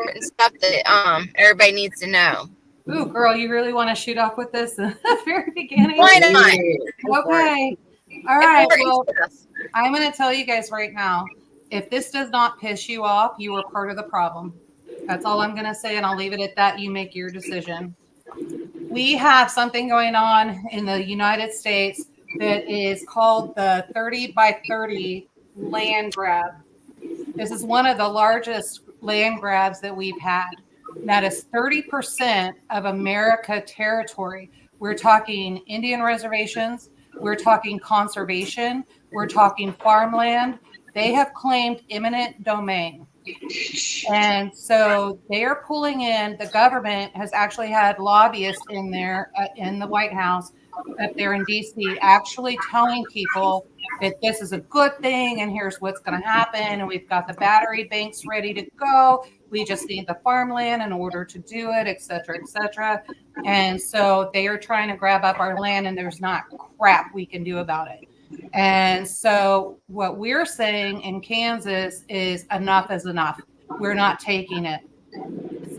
important stuff that everybody needs to know. Ooh, girl, you really want to shoot off with this in the very beginning? Why not? Okay. All right. Well, I'm going to tell you guys right now, if this does not piss you off, you are part of the problem. That's all I'm going to say, and I'll leave it at that. You make your decision. We have something going on in the United States that is called the 30 by 30 land grab. This is one of the largest land grabs that we've had. That is 30% of America territory. We're talking Indian reservations. We're talking conservation. We're talking farmland. They have claimed eminent domain. And so they are pulling in, the government has actually had lobbyists in there in the White House up there in DC actually telling people that this is a good thing and here's what's going to happen. And we've got the battery banks ready to go. We just need the farmland in order to do it, et cetera, et cetera. And so they are trying to grab up our land and there's not crap we can do about it. And so what we're saying in Kansas is enough is enough. We're not taking it.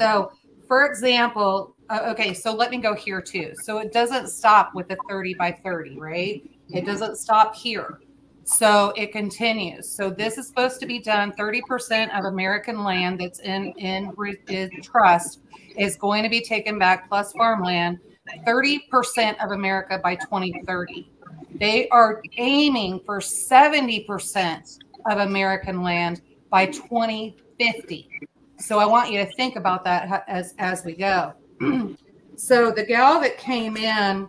So, for example, okay, so let me go here too. So it doesn't stop with the 30 by 30, right? It doesn't stop here. So it continues. So this is supposed to be done. 30% of American land that's in trust is going to be taken back, plus farmland. 30% of America by 2030. They are aiming for 70% of American land by 2050. So I want you to think about that as we go. So the gal that came in,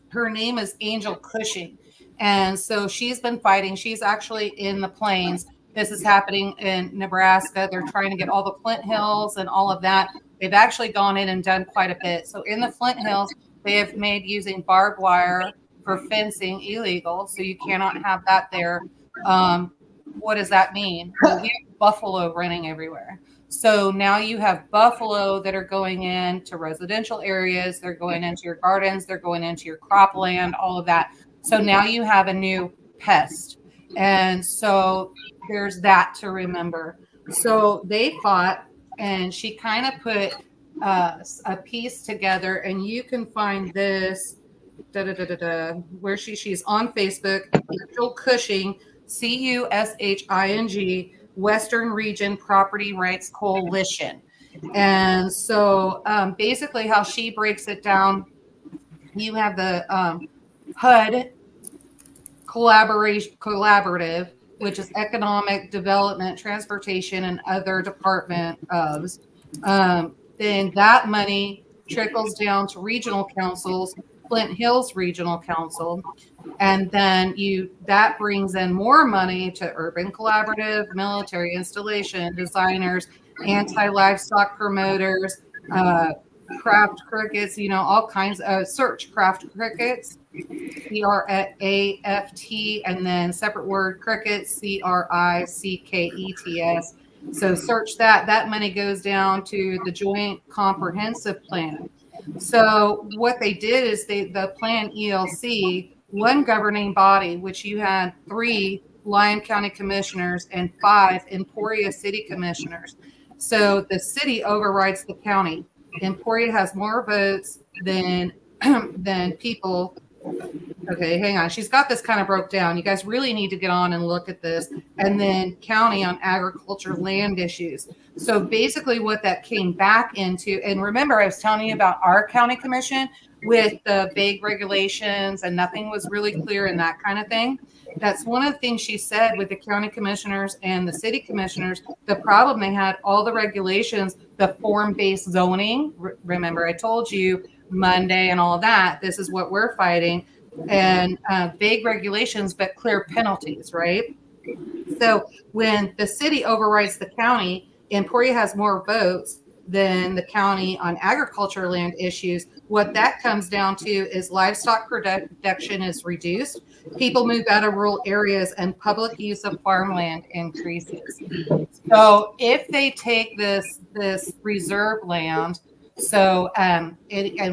her name is Angel Cushing. And so she's been fighting. She's actually in the plains. This is happening in Nebraska. They're trying to get all the Flint Hills and all of that. They've actually gone in and done quite a bit. So in the Flint Hills, they have made using barbed wire for fencing illegal. So you cannot have that there. What does that mean? Well, we have buffalo running everywhere. So now you have buffalo that are going into residential areas. They're going into your gardens. They're going into your cropland, all of that. So now you have a new pest. And so there's that to remember. So they fought, and she kind of put a piece together, and you can find this where she's on Facebook, Angel Cushing, Cushing, Western Region Property Rights Coalition. And so basically how she breaks it down, you have the HUD collaborative, which is Economic Development, Transportation, and other department of. Then that money trickles down to regional councils, Flint Hills Regional Council, and then that brings in more money to urban collaborative, military installation, designers, anti-livestock promoters, craft crickets, all kinds of search craft crickets, CRAFT, and then separate word crickets, CRICKETS. So search that. That money goes down to the Joint Comprehensive Plan. So what they did is the Plan ELC, one governing body, which you had 3 Lyon County commissioners and 5 Emporia City commissioners. So the city overrides the county. Emporia has more votes than people. Okay, hang on. She's got this kind of broke down. You guys really need to get on and look at this. And then county on agriculture land issues. So basically what that came back into, and remember I was telling you about our county commission with the vague regulations and nothing was really clear and that kind of thing. That's one of the things she said with the county commissioners and the city commissioners. The problem they had, all the regulations, the form-based zoning. Remember I told you Monday and all of that. This is what we're fighting. And vague regulations, but clear penalties, right? So when the city overrides the county, Emporia has more votes than the county on agriculture land issues. What that comes down to is livestock production is reduced, people move out of rural areas, and public use of farmland increases. So if they take this reserve land, so and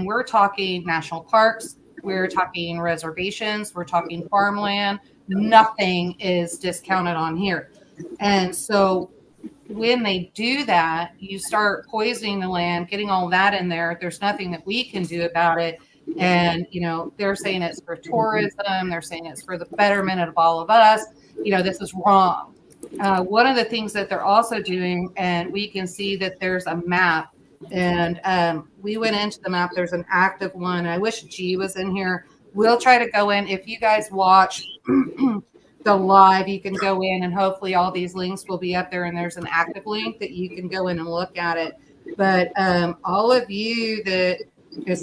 we're talking national parks, we're talking reservations, we're talking farmland, nothing is discounted on here. And so when they do that, you start poisoning the land, getting all that in there. There's nothing that we can do about it. And, they're saying it's for tourism. They're saying it's for the betterment of all of us. This is wrong. One of the things that they're also doing, and we can see that there's a map, and we went into the map. There's an active one. I wish G was in here. We'll try to go in. If you guys watch the live, you can go in, and hopefully all these links will be up there, and there's an active link that you can go in and look at it. But all of you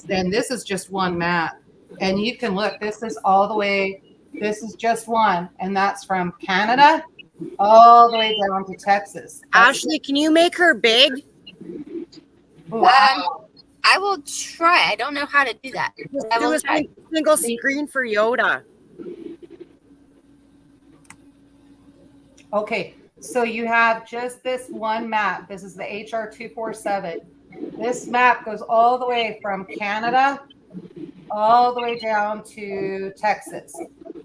and this is just one map, and you can look, this is all the way, this is just one, and that's from Canada all the way down to Texas. Ashley, can you make her big? Wow. I will try. I don't know how to do that. I Do will a try. single screen for Yoda. Okay, so you have just this one map. This is the HR 247. This map goes all the way from Canada all the way down to Texas.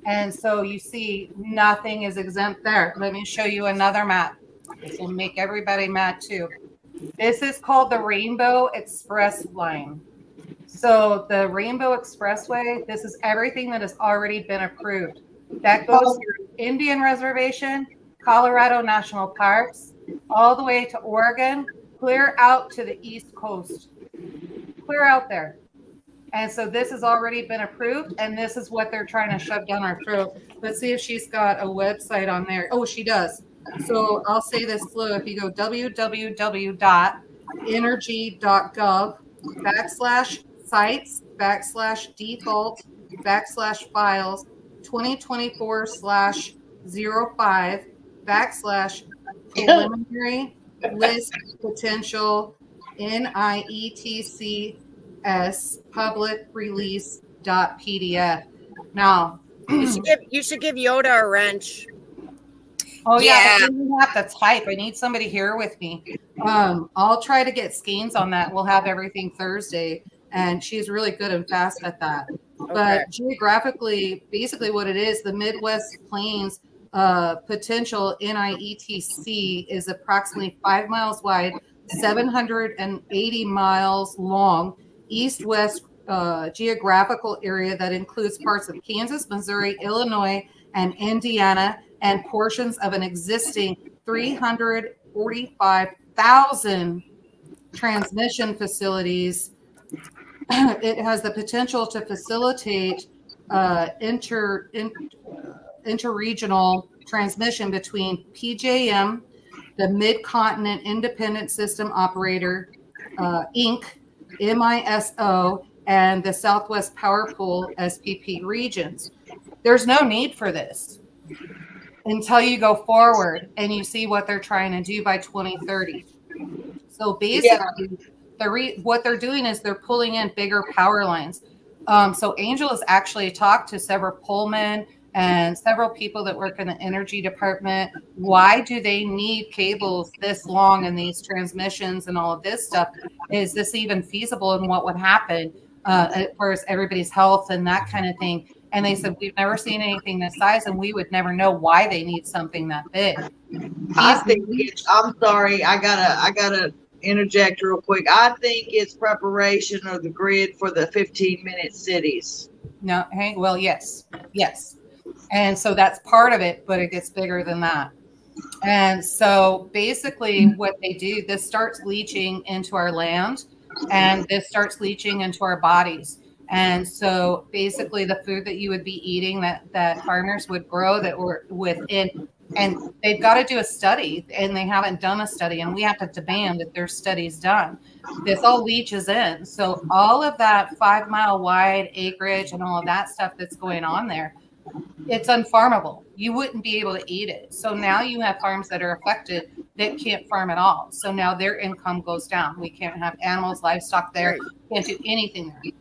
And so you see nothing is exempt there. Let me show you another map. This will make everybody mad too. This is called the Rainbow Express line. So the Rainbow Expressway, this is everything that has already been approved. That goes through Indian Reservation, Colorado National Parks, all the way to Oregon, clear out to the East Coast. Clear out there. And so this has already been approved, and this is what they're trying to shove down our throat. Let's see if she's got a website on there. Oh, she does. So I'll say this slow. If you go www.energy.gov/sites/default/files 2024/05/preliminary list potential NIETCS public release.pdf. Now, You should give Yoda a wrench. oh yeah, but you have to type. I need somebody here with me. I'll try to get Skeens on that. We'll have everything Thursday, and she's really good and fast at that. Okay. But geographically, basically what it is, the Midwest Plains potential NIETC is approximately 5 miles wide, 780 miles long, east-west geographical area that includes parts of Kansas, Missouri, Illinois, and Indiana, and portions of an existing 345,000 transmission facilities. It has the potential to facilitate interregional transmission between PJM, the Mid-Continent Independent System Operator, Inc., MISO, and the Southwest Power Pool SPP regions. There's no need for this until you go forward and you see what they're trying to do by 2030. So basically, what they're doing is they're pulling in bigger power lines. So Angel has actually talked to several polemen and several people that work in the energy department. Why do they need cables this long and these transmissions and all of this stuff? Is this even feasible, and what would happen as far as everybody's health and that kind of thing? And they said, we've never seen anything this size, and we would never know why they need something that big. I think I'm sorry, I gotta interject real quick. I think it's preparation of the grid for the 15-minute cities. No, well, yes. And so that's part of it, but it gets bigger than that. And so basically what they do, this starts leaching into our land, and this starts leaching into our bodies. And so basically the food that you would be eating that farmers would grow that were within, and they've got to do a study, and they haven't done a study, and we have to demand that there's studies done. This all leaches in. So all of that 5 mile wide acreage and all of that stuff that's going on there, it's unfarmable. You wouldn't be able to eat it. So now you have farms that are affected that can't farm at all. So now their income goes down. We can't have animals, livestock there. Can't do anything there.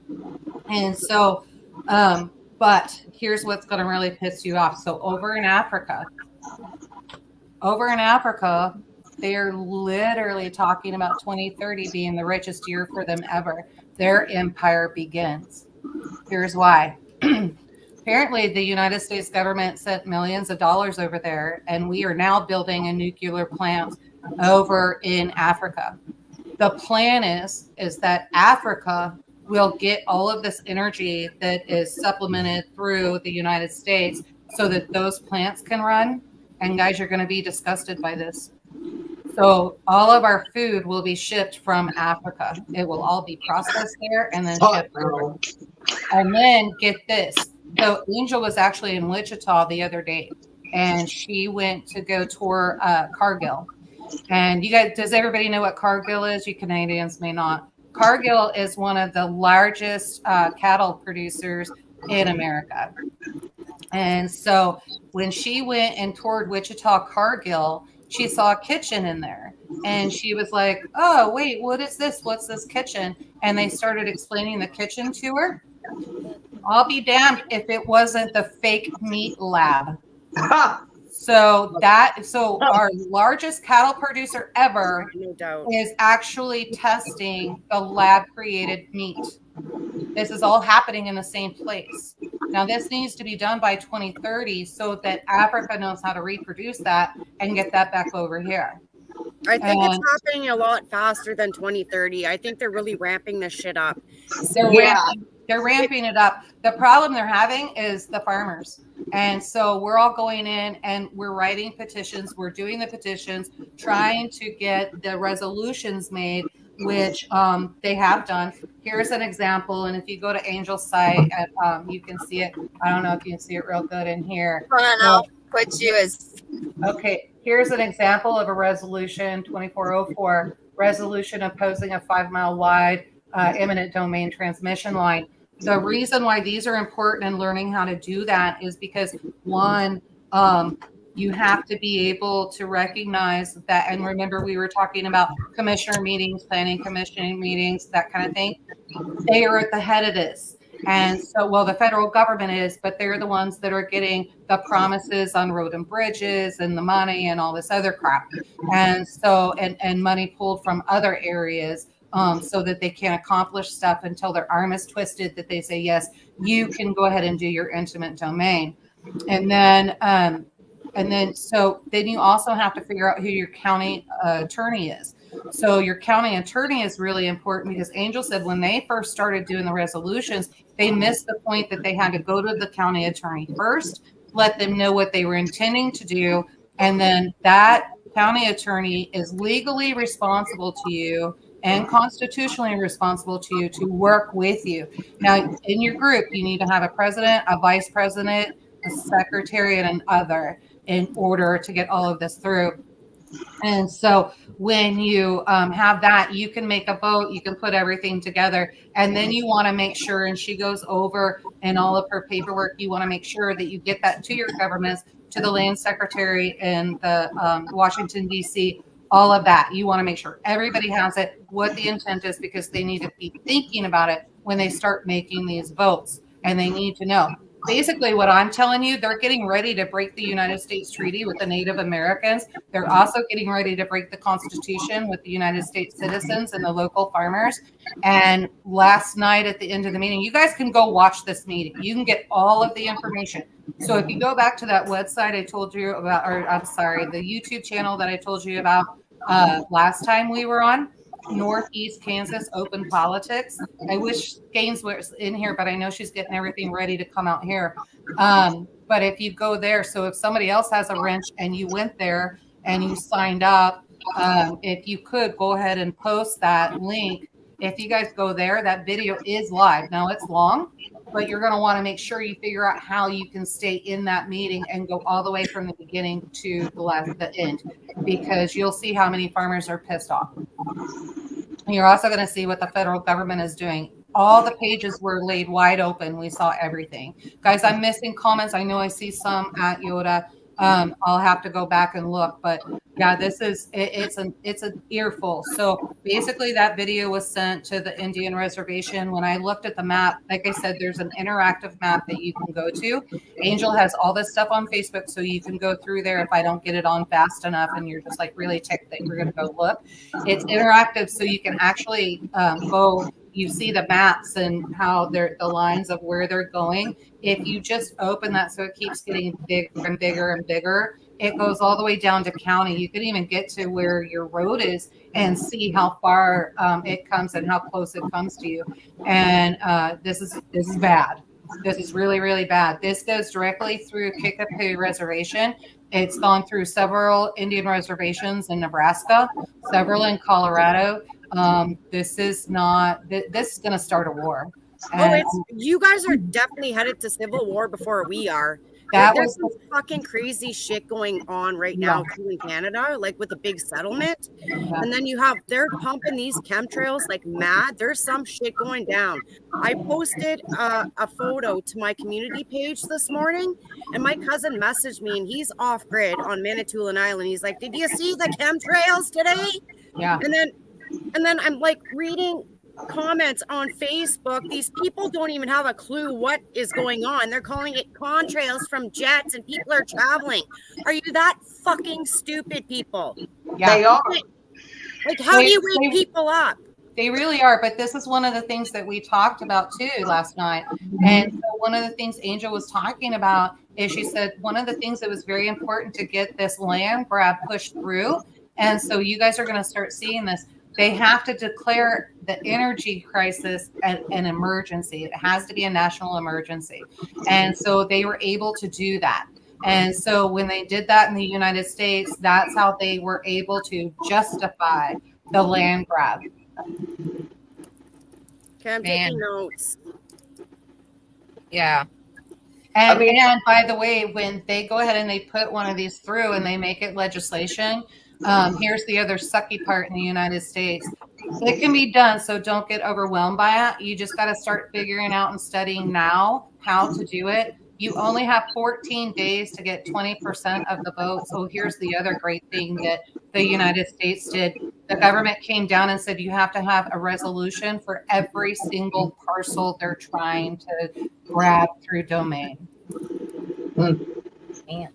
And so, but here's what's going to really piss you off. So over in Africa, they're literally talking about 2030 being the richest year for them ever. Their empire begins. Here's why. Apparently, the United States government sent millions of dollars over there, and we are now building a nuclear plant over in Africa. The plan is that Africa will get all of this energy that is supplemented through the United States so that those plants can run. And guys, you're going to be disgusted by this. So all of our food will be shipped from Africa. It will all be processed there and then shipped over. And then get this. So Angel was actually in Wichita the other day, and she went to go tour Cargill. And you guys, does everybody know what Cargill is? You Canadians may not. Cargill is one of the largest cattle producers in America. And so when she went and toured Wichita Cargill, she saw a kitchen in there. And she was like, oh, wait, what is this? What's this kitchen? And they started explaining the kitchen to her. I'll be damned if it wasn't the fake meat lab. So our largest cattle producer ever No doubt. is actually testing the lab created meat. This is all happening in the same place. Now, this needs to be done by 2030 so that Africa knows how to reproduce that and get that back over here. I think it's happening a lot faster than 2030. I think they're really ramping this shit up. They're ramping it up. The problem they're having is the farmers. And so we're all going in and we're writing petitions. We're doing the petitions, trying to get the resolutions made, which they have done. Here's an example. And if you go to Angel's site, you can see it. I don't know if you can see it real good in here. I'll put you as. Okay, here's an example of a resolution, 2404, resolution opposing a 5-mile wide eminent domain transmission line. The reason why these are important and learning how to do that is because, one, you have to be able to recognize that. And remember, we were talking about commissioner meetings, planning commission meetings, that kind of thing. They are at the head of this. And so, well, the federal government is, but they're the ones that are getting the promises on road and bridges and the money and all this other crap. And so, and money pulled from other areas. So that they can't accomplish stuff until their arm is twisted, that they say, yes, you can go ahead and do your intimate domain. And then you also have to figure out who your county attorney is. So your county attorney is really important because Angel said when they first started doing the resolutions, they missed the point that they had to go to the county attorney first, let them know what they were intending to do. And then that county attorney is legally responsible to you and constitutionally responsible to you to work with you. Now, in your group, you need to have a president, a vice president, a secretary, and an other in order to get all of this through. And so when you have that, you can make a vote, you can put everything together, and then you want to make sure, and she goes over in all of her paperwork, you want to make sure that you get that to your governments, to the land secretary in the Washington, D.C., all of that. You want to make sure everybody has it, what the intent is, because they need to be thinking about it when they start making these votes, and they need to know. Basically, what I'm telling you, they're getting ready to break the United States treaty with the Native Americans. They're also getting ready to break the Constitution with the United States citizens and the local farmers. And last night at the end of the meeting, you guys can go watch this meeting. You can get all of the information. So if you go back to that website I told you about, or I'm sorry, the YouTube channel that I told you about last time we were on, Northeast Kansas Open Politics. I wish Gaines was in here, but I know she's getting everything ready to come out here. But if you go there, so if somebody else has a wrench and you went there and you signed up, if you could go ahead and post that link. If you guys go there, that video is live. Now it's long, but you're going to want to make sure you figure out how you can stay in that meeting and go all the way from the beginning to the end, because you'll see how many farmers are pissed off. And you're also going to see what the federal government is doing. All the pages were laid wide open. We saw everything. Guys, I'm missing comments. I know I see some at Yoda. I'll have to go back and look, but yeah, it's an earful. So basically that video was sent to the Indian reservation. When I looked at the map, like I said, there's an interactive map that you can go to. Angel has all this stuff on Facebook, so you can go through there if I don't get it on fast enough and you're just like really ticked that you're going to go look. It's interactive, so you can actually go. You see the maps and how the lines of where they're going. If you just open that so it keeps getting bigger and bigger and bigger, It goes all the way down to county. You can even get to where your road is and see how far it comes and how close it comes to you. And this is bad. This is really, really bad. This goes directly through Kickapoo Reservation. It's gone through several Indian reservations in Nebraska, several in Colorado. This is going to start a war. And you guys are definitely headed to civil war before we are. There's some fucking crazy shit going on right now too in Canada, like with the big settlement. Yeah. And then they're pumping these chemtrails like mad. There's some shit going down. I posted a photo to my community page this morning, and my cousin messaged me, and he's off grid on Manitoulin Island. He's like, "Did you see the chemtrails today?" Yeah. And then I'm like reading comments on Facebook. These people don't even have a clue what is going on. They're calling it contrails from jets and people are traveling. Are you that fucking stupid, people? Yeah. They are. Like, how do you wake people up? They really are. But this is one of the things that we talked about too last night. And so one of the things Angel was talking about is she said one of the things that was very important to get this land grab pushed through. And so you guys are going to start seeing this. They have to declare the energy crisis an emergency. It has to be a national emergency. And so they were able to do that. And so when they did that in the United States, that's how they were able to justify the land grab. Okay, I'm taking notes. Yeah. And by the way, when they go ahead and they put one of these through and they make it legislation, here's the other sucky part in the United States. It can be done, so don't get overwhelmed by it. You just got to start figuring out and studying now how to do it. You only have 14 days to get 20% of the vote. So here's the other great thing that the United States did. The government came down and said you have to have a resolution for every single parcel they're trying to grab through domain. Man.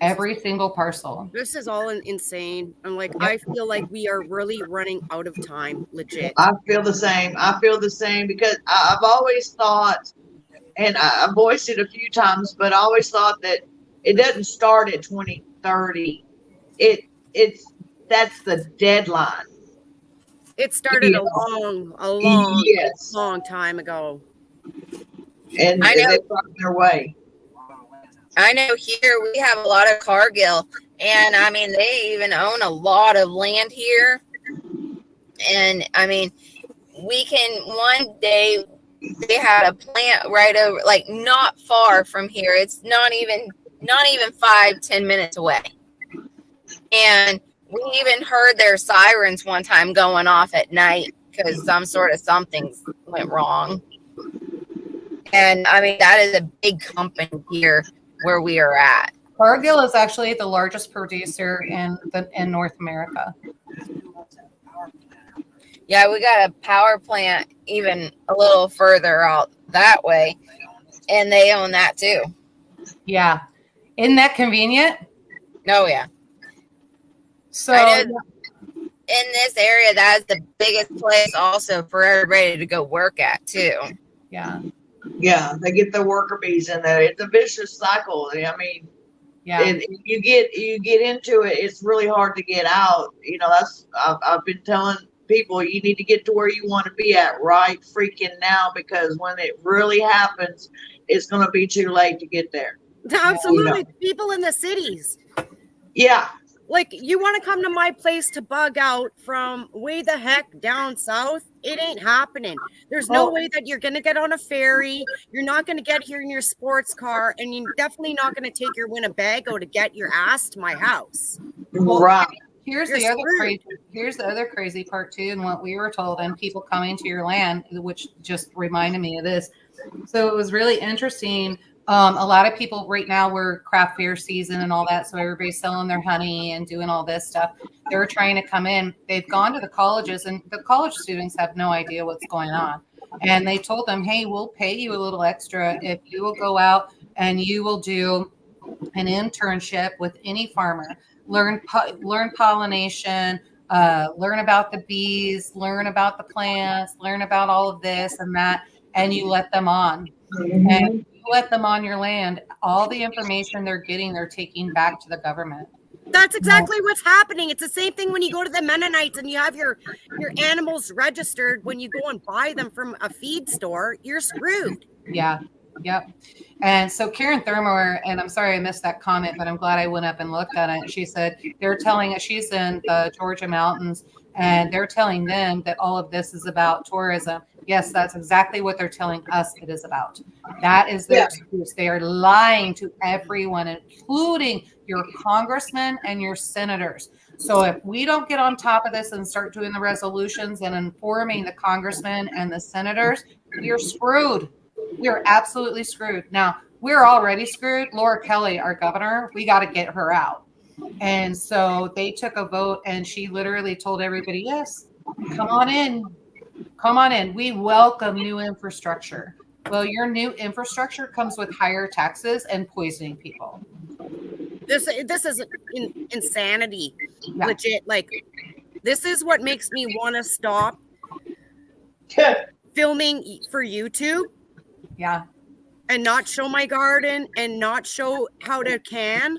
Every single parcel. This is all insane. I'm like, I feel like we are really running out of time, legit. I feel the same. Because I've always thought, and I voiced it a few times, but I always thought that it doesn't start at 2030. That's the deadline. It started a long time ago. And they're on their way. I know here we have a lot of Cargill, and I mean, they even own a lot of land here. And I mean, one day they had a plant right over, like not far from here. It's not even 5-10 minutes away. And we even heard their sirens one time going off at night because something went wrong. And I mean, that is a big company here where we are at. Cargill is actually the largest producer in North America. Yeah, we got a power plant even a little further out that way, and they own that too. Yeah. Isn't that convenient? Oh, yeah. So in this area, that's the biggest place also for everybody to go work at too. Yeah. Yeah, they get the worker bees in there. It's a vicious cycle. I mean, and you get into it, it's really hard to get out. You know, I've been telling people you need to get to where you want to be at right freaking now, because when it really happens, it's going to be too late to get there. Absolutely. You know? People in the cities. Yeah. Like, you want to come to my place to bug out from way the heck down south? It ain't happening. There's no way that you're going to get on a ferry. You're not going to get here in your sports car, and you're definitely not going to take your Winnebago to get your ass to my house. Right. Here's the other crazy part too, and what we were told, and people coming to your land, which just reminded me of this. So it was really interesting. A lot of people right now, we're craft fair season and all that, so everybody's selling their honey and doing all this stuff. They're trying to come in. They've gone to the colleges, and the college students have no idea what's going on. And they told them, hey, we'll pay you a little extra if you will go out and you will do an internship with any farmer. Learn pollination, learn about the bees, learn about the plants, learn about all of this and that, and you let them on. And let them on your land, all the information they're getting, they're taking back to the government. That's exactly what's happening. It's the same thing when you go to the Mennonites and you have your animals registered. When you go and buy them from a feed store, you're screwed. Yeah. Yep. And so Karen Thurmer, and I'm sorry I missed that comment, but I'm glad I went up and looked at it. She said they're telling us, she's in the Georgia mountains, and they're telling them that all of this is about tourism. Yes, that's exactly what they're telling us it is about. That is their excuse. They are lying to everyone, including your congressmen and your senators. So if we don't get on top of this and start doing the resolutions and informing the congressmen and the senators, you're screwed. We're absolutely screwed. Now, we're already screwed. Laura Kelly, our governor, we got to get her out. And so they took a vote, and she literally told everybody, yes, come on in. Come on in. We welcome new infrastructure. Well, your new infrastructure comes with higher taxes and poisoning people. This is insanity. Yeah. Legit. Like, this is what makes me want to stop filming for YouTube. Yeah. And not show my garden and not show how to can.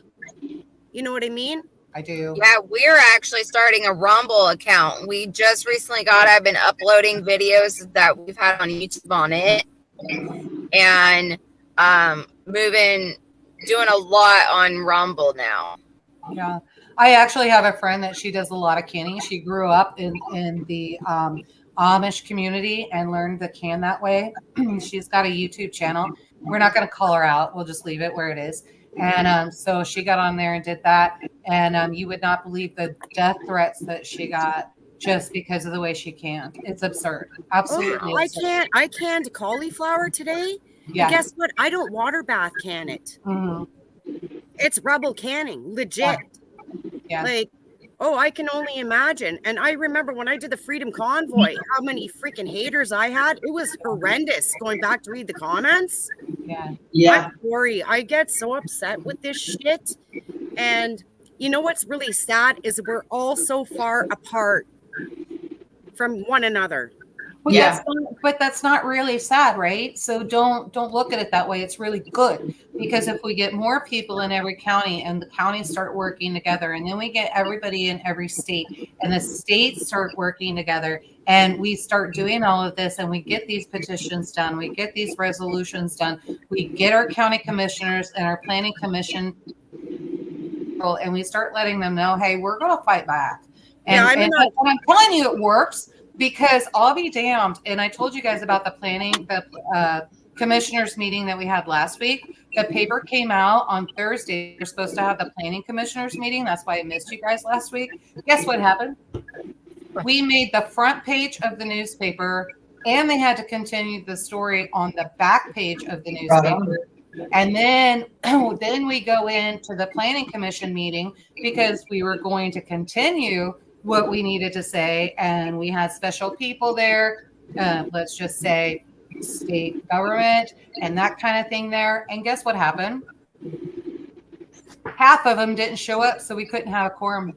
You know what I mean? I do. Yeah, we're actually starting a Rumble account. We just recently I've been uploading videos that we've had on YouTube on it. And doing a lot on Rumble now. Yeah. I actually have a friend that she does a lot of canning. She grew up in the Amish community and learned to can that way. She's got a YouTube channel. We're not going to call her out. We'll just leave it where it is. And so she got on there and did that. And you would not believe the death threats that she got just because of the way she canned. It's absurd. Absolutely. Oh, absurd. I canned cauliflower today. Yeah. And guess what? I don't water bath can it. Mm-hmm. It's rubble canning, legit. Yeah. Like, I can only imagine. And I remember when I did the Freedom Convoy, how many freaking haters I had. It was horrendous going back to read the comments. Yeah. Yeah. I'm sorry. I get so upset with this shit. And you know what's really sad is we're all so far apart from one another. Well, yeah, but that's not really sad, right? So don't look at it that way. It's really good, because if we get more people in every county and the counties start working together, and then we get everybody in every state and the states start working together, and we start doing all of this, and we get these petitions done, we get these resolutions done, we get our county commissioners and our planning commission, and we start letting them know, hey, we're going to fight back. And, and I'm telling you, it works. Because I'll be damned, and I told you guys about the commissioners meeting that we had last week. The paper came out on Thursday. You're supposed to have the planning commissioners meeting. That's why I missed you guys last week. Guess what happened? We made the front page of the newspaper, and they had to continue the story on the back page of the newspaper. And then we go into the planning commission meeting because we were going to continue what we needed to say, and we had special people there, let's just say state government and that kind of thing there. And guess what happened? Half of them didn't show up, so we couldn't have a quorum.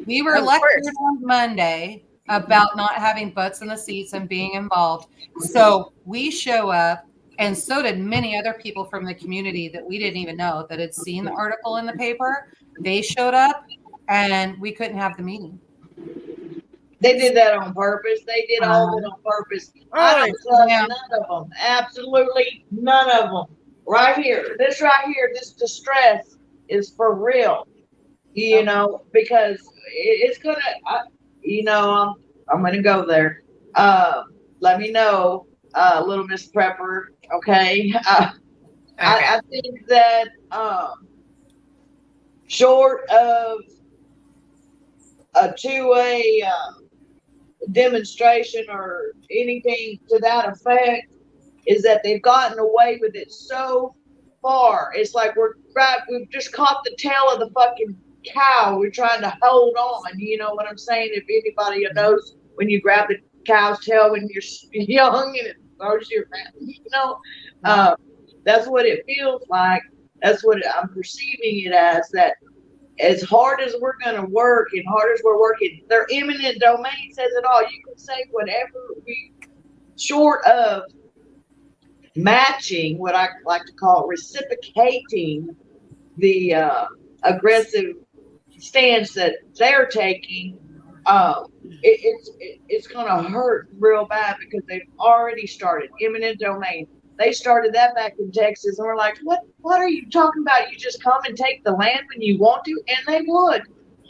We were lectured on Monday about not having butts in the seats and being involved. So we show up, and so did many other people from the community that we didn't even know that had seen the article in the paper. They showed up, and we couldn't have the meeting. They did that on purpose. They did all of it on purpose. I don't trust none of them. Absolutely none of them. Right here. This right here, this distress is for real. You know, because it's going to, I'm going to go there. Let me know, little Miss Prepper. Okay. I think that short of a two-way demonstration or anything to that effect, is that they've gotten away with it so far. It's like we've just caught the tail of the fucking cow. We're trying to hold on. You know what I'm saying? If anybody knows when you grab the cow's tail when you're young and it throws you around, that's what it feels like. That's what I'm perceiving it as, that as hard as we're going to work and hard as we're working, their eminent domain says it all. You can say whatever short of matching what I like to call reciprocating the aggressive stance that they're taking, it's going to hurt real bad because they've already started eminent domain. They started that back in Texas, and we're like, what are you talking about? You just come and take the land when you want to, and they would.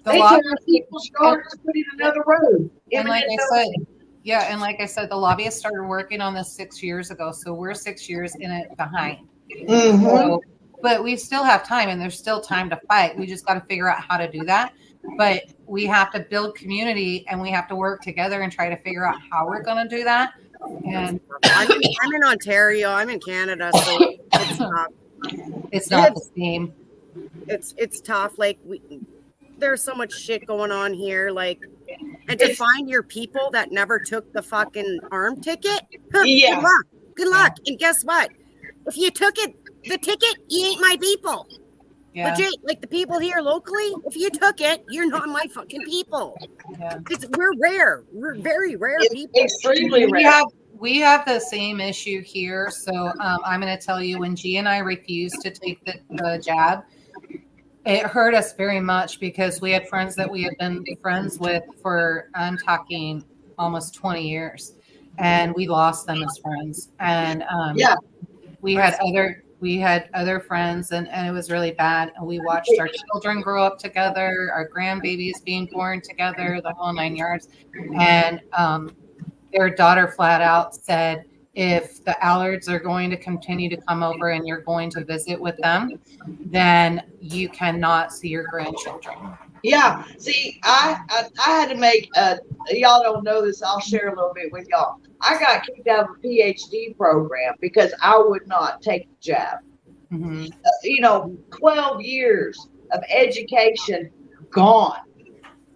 They tell people started to put in another road. And like I said, the lobbyists started working on this 6 years ago, so we're 6 years in it behind. Mm-hmm. So, but we still have time, and there's still time to fight. We just got to figure out how to do that. But we have to build community, and we have to work together and try to figure out how we're going to do that. And I'm in Ontario. I'm in Canada, so it's not the same. It's tough. Like there's so much shit going on here. Like, and to find your people that never took the fucking arm ticket. Yeah. Good luck. And guess what? If you took the ticket, you ain't my people. Yeah. Legit, like the people here locally, if you took it, you're not my fucking people. Yeah. We're rare. We're very rare people. Extremely rare. We have the same issue here. So I'm going to tell you, when G and I refused to take the jab, it hurt us very much because we had friends that we had been friends with for, I'm talking almost 20 years, and we lost them as friends. And we had other friends, and it was really bad. And we watched our children grow up together, our grandbabies being born together, the whole 9 yards. And their daughter flat out said, if the Allards are going to continue to come over and you're going to visit with them, then you cannot see your grandchildren. Yeah. See, I had to make y'all don't know this. I'll share a little bit with y'all. I got kicked out of a PhD program because I would not take the jab. Mm-hmm. 12 years of education gone.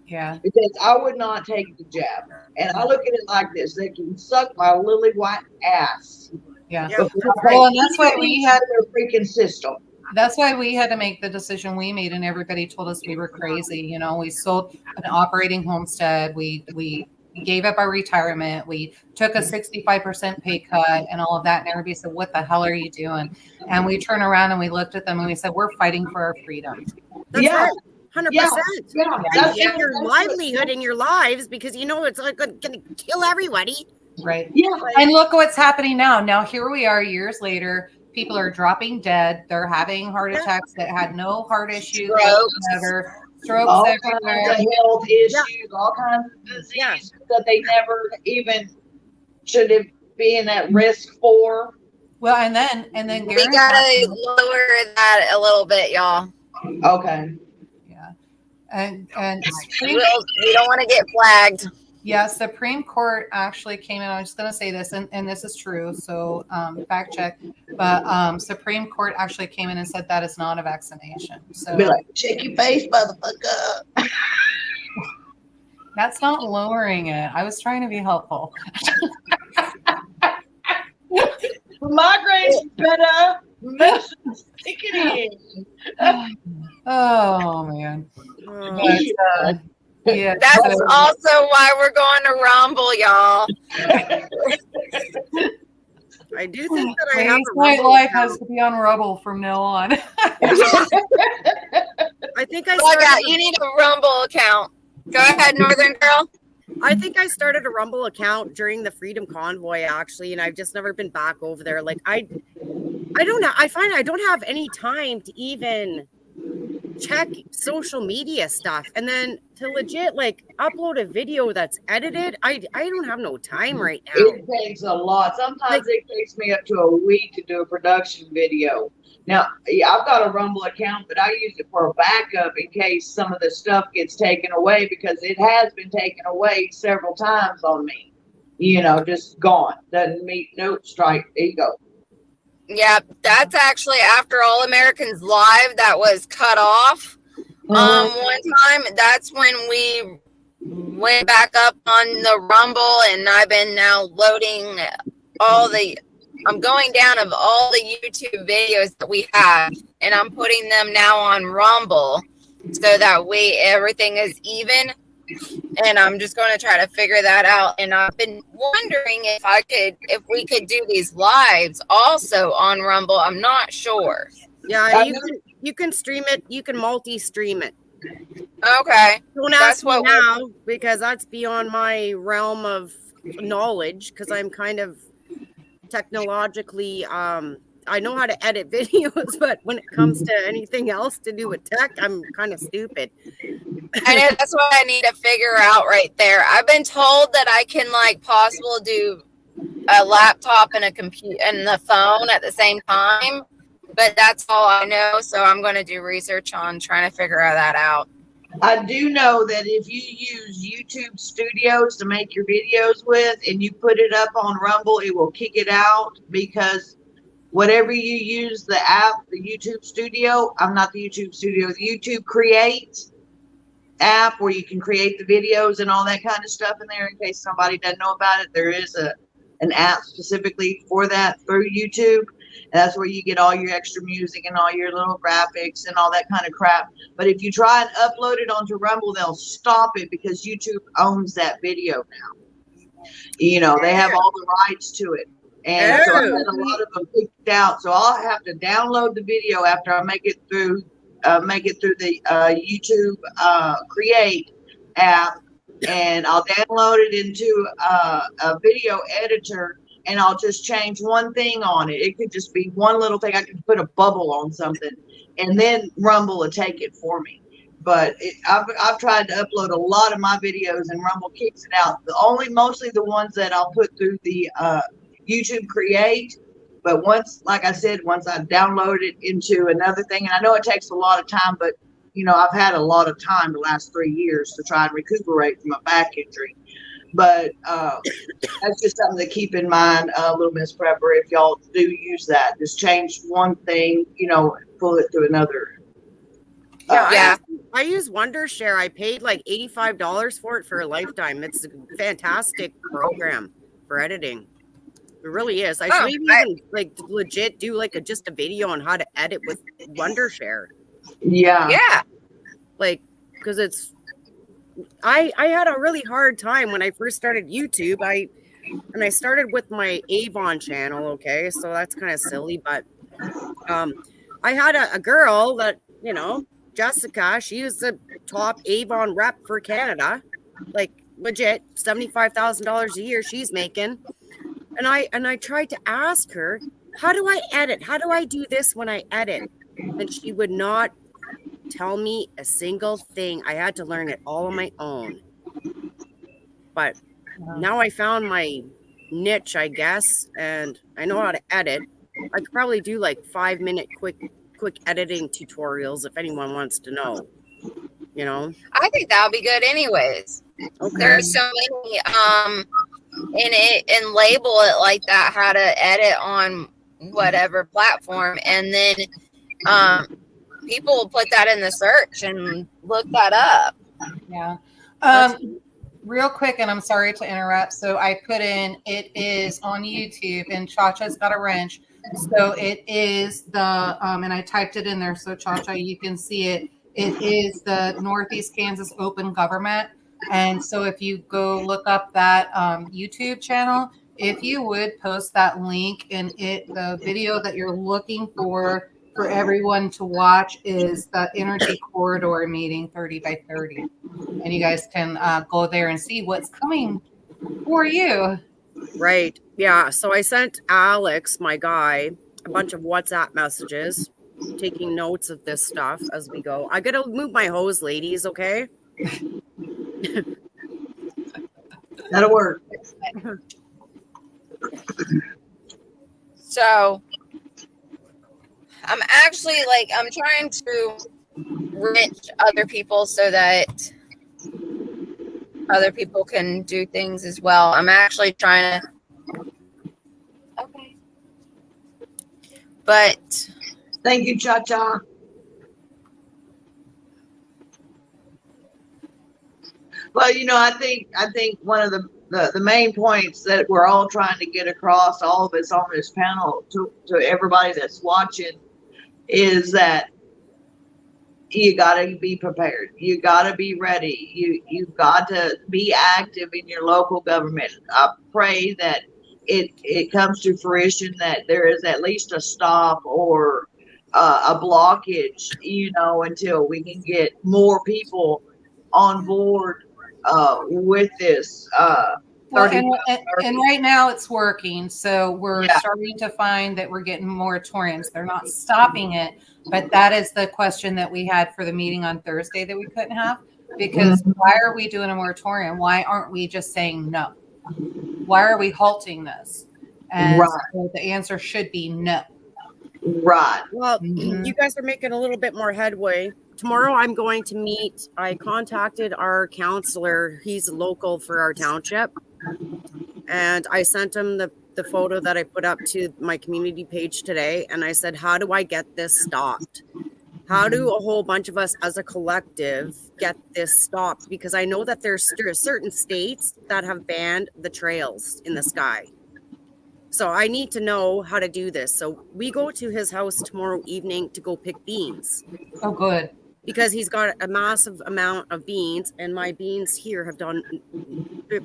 Yeah. Because I would not take the jab. And I look at it like this: they can suck my lily white ass. Yeah. Well, and that's why we had their freaking system. That's why we had to make the decision we made, and everybody told us we were crazy. We sold an operating homestead. We gave up our retirement. We took a 65% pay cut and all of that. And everybody said, what the hell are you doing? And we turned around and we looked at them and we said, we're fighting for our freedom. That's right. 100%. Yeah. Your livelihood and your lives, because it's like going to kill everybody. Right. Yeah. And look what's happening now. Now, here we are years later. People are dropping dead. They're having heart attacks that had no heart issues whatsoever. Strokes all everywhere. Kinds of health issues, all kinds of diseases that they never even should have been at risk for. Well, and then we gotta lower that a little bit, y'all. Okay. Yeah. And we don't want to get flagged. Yeah, Supreme Court actually came in. I'm just going to say this, and this is true, so fact check. But Supreme Court actually came in and said that is not a vaccination. So be like, check your face, motherfucker. That's not lowering it. I was trying to be helpful. Migraines better. Stick it in. Oh man. But, yeah, that's also why we're going to Rumble, y'all. I do think that I have a my Rumble life account. has to be on Rumble from now on. I think I you need a Rumble account. Go ahead, Northern Girl. I think I started a Rumble account during the Freedom Convoy, actually, and I've just never been back over there. Like I don't know. I find I don't have any time to even check social media stuff, and then to legit upload a video that's edited. I don't have no time right now. It takes a lot. Sometimes it takes me up to a week to do a production video. Now, I've got a Rumble account, but I use it for a backup in case some of the stuff gets taken away, because it has been taken away several times on me. Just gone. Doesn't meet no strike. There you go. Yeah, that's actually after All Americans Live that was cut off. One time, that's when we went back up on the Rumble, and I've been now loading I'm going down of all the YouTube videos that we have, and I'm putting them now on Rumble so that way everything is even. and I'm just going to try to figure that out. And I've been wondering if we could do these lives also on Rumble. I'm not sure. Yeah, you can stream it. You can multi-stream it. Okay. Don't ask me now because that's beyond my realm of knowledge, because I'm kind of technologically I know how to edit videos, but when it comes to anything else to do with tech, I'm kind of stupid. I know, that's what I need to figure out right there. I've been told that I can possibly do a laptop and a computer and the phone at the same time, but that's all I know. So I'm going to do research on trying to figure that out. I do know that if you use YouTube Studios to make your videos with and you put it up on Rumble, it will kick it out, because whatever you use the app, the YouTube Studio, the YouTube Create app, where you can create the videos and all that kind of stuff in there. In case somebody doesn't know about it, there is an app specifically for that through YouTube. And that's where you get all your extra music and all your little graphics and all that kind of crap. But if you try and upload it onto Rumble, they'll stop it because YouTube owns that video now. You know, they have all the rights to it. And so I've had a lot of them picked out. So I'll have to download the video after I make it through the YouTube Create app, and I'll download it into a video editor, and I'll just change one thing on it. It could just be one little thing. I could put a bubble on something, and then Rumble will take it for me. But I've tried to upload a lot of my videos, and Rumble kicks it out. Mostly the ones that I'll put through the YouTube Create. But once I download it into another thing, and I know it takes a lot of time, but I've had a lot of time the last 3 years to try and recuperate from a back injury. But that's just something to keep in mind, little Miss Prepper. If y'all do use that, just change one thing, pull it to another. Yeah. I use Wondershare. I paid like $85 for it for a lifetime. It's a fantastic program for editing. It really is. I should even legit do just a video on how to edit with Wondershare. Yeah. Yeah. Because I had a really hard time when I first started YouTube. I started with my Avon channel. Okay, so that's kind of silly, but I had a girl that Jessica. She was the top Avon rep for Canada. Legit, $75,000 a year she's making. And I tried to ask her, how do I edit? How do I do this when I edit? And she would not tell me a single thing. I had to learn it all on my own. But now I found my niche, I guess, and I know how to edit. I could probably do 5-minute quick editing tutorials if anyone wants to know. I think that'll be good anyways. Okay. There's so many and label it like that, how to edit on whatever platform, and then people will put that in the search and look that up. Yeah. Real quick, and I'm sorry to interrupt. So I put in, it is on YouTube, and Cha-Cha's got a wrench. So it is the, and I typed it in there. So Cha-Cha, you can see it. It is the Northeast Kansas Open Government. And so if you go look up that YouTube channel, if you would post that link, and the video that you're looking for everyone to watch is the Energy Corridor meeting 30 by 30. And you guys can go there and see what's coming for you. Right. Yeah. So I sent Alex, my guy, a bunch of WhatsApp messages, taking notes of this stuff as we go. I got to move my hose, ladies. Okay. That'll work. So I'm actually I'm trying to reach other people so that other people can do things as well. I'm actually trying to. Okay. But thank you, Cha-Cha. Well, I think one of the main points that we're all trying to get across, all of us on this panel, to everybody that's watching, is that you got to be prepared. You got to be ready. You've got to be active in your local government. I pray that it comes to fruition, that there is at least a stop or a blockage, until we can get more people on board with this. Well, and right now it's working. So we're starting to find that we're getting moratoriums. They're not stopping it, but that is the question that we had for the meeting on Thursday that we couldn't have. Because why are we doing a moratorium? Why aren't we just saying no? Why are we halting this? And so the answer should be no. Right. Well, you guys are making a little bit more headway. Tomorrow I'm going to meet. I contacted our counselor. He's local for our township. And I sent him the photo that I put up to my community page today. And I said, how do I get this stopped? How do a whole bunch of us as a collective get this stopped? Because I know that there's certain states that have banned the trails in the sky. So I need to know how to do this. So we go to his house tomorrow evening to go pick beans. Oh, good. Because he's got a massive amount of beans, and my beans here have done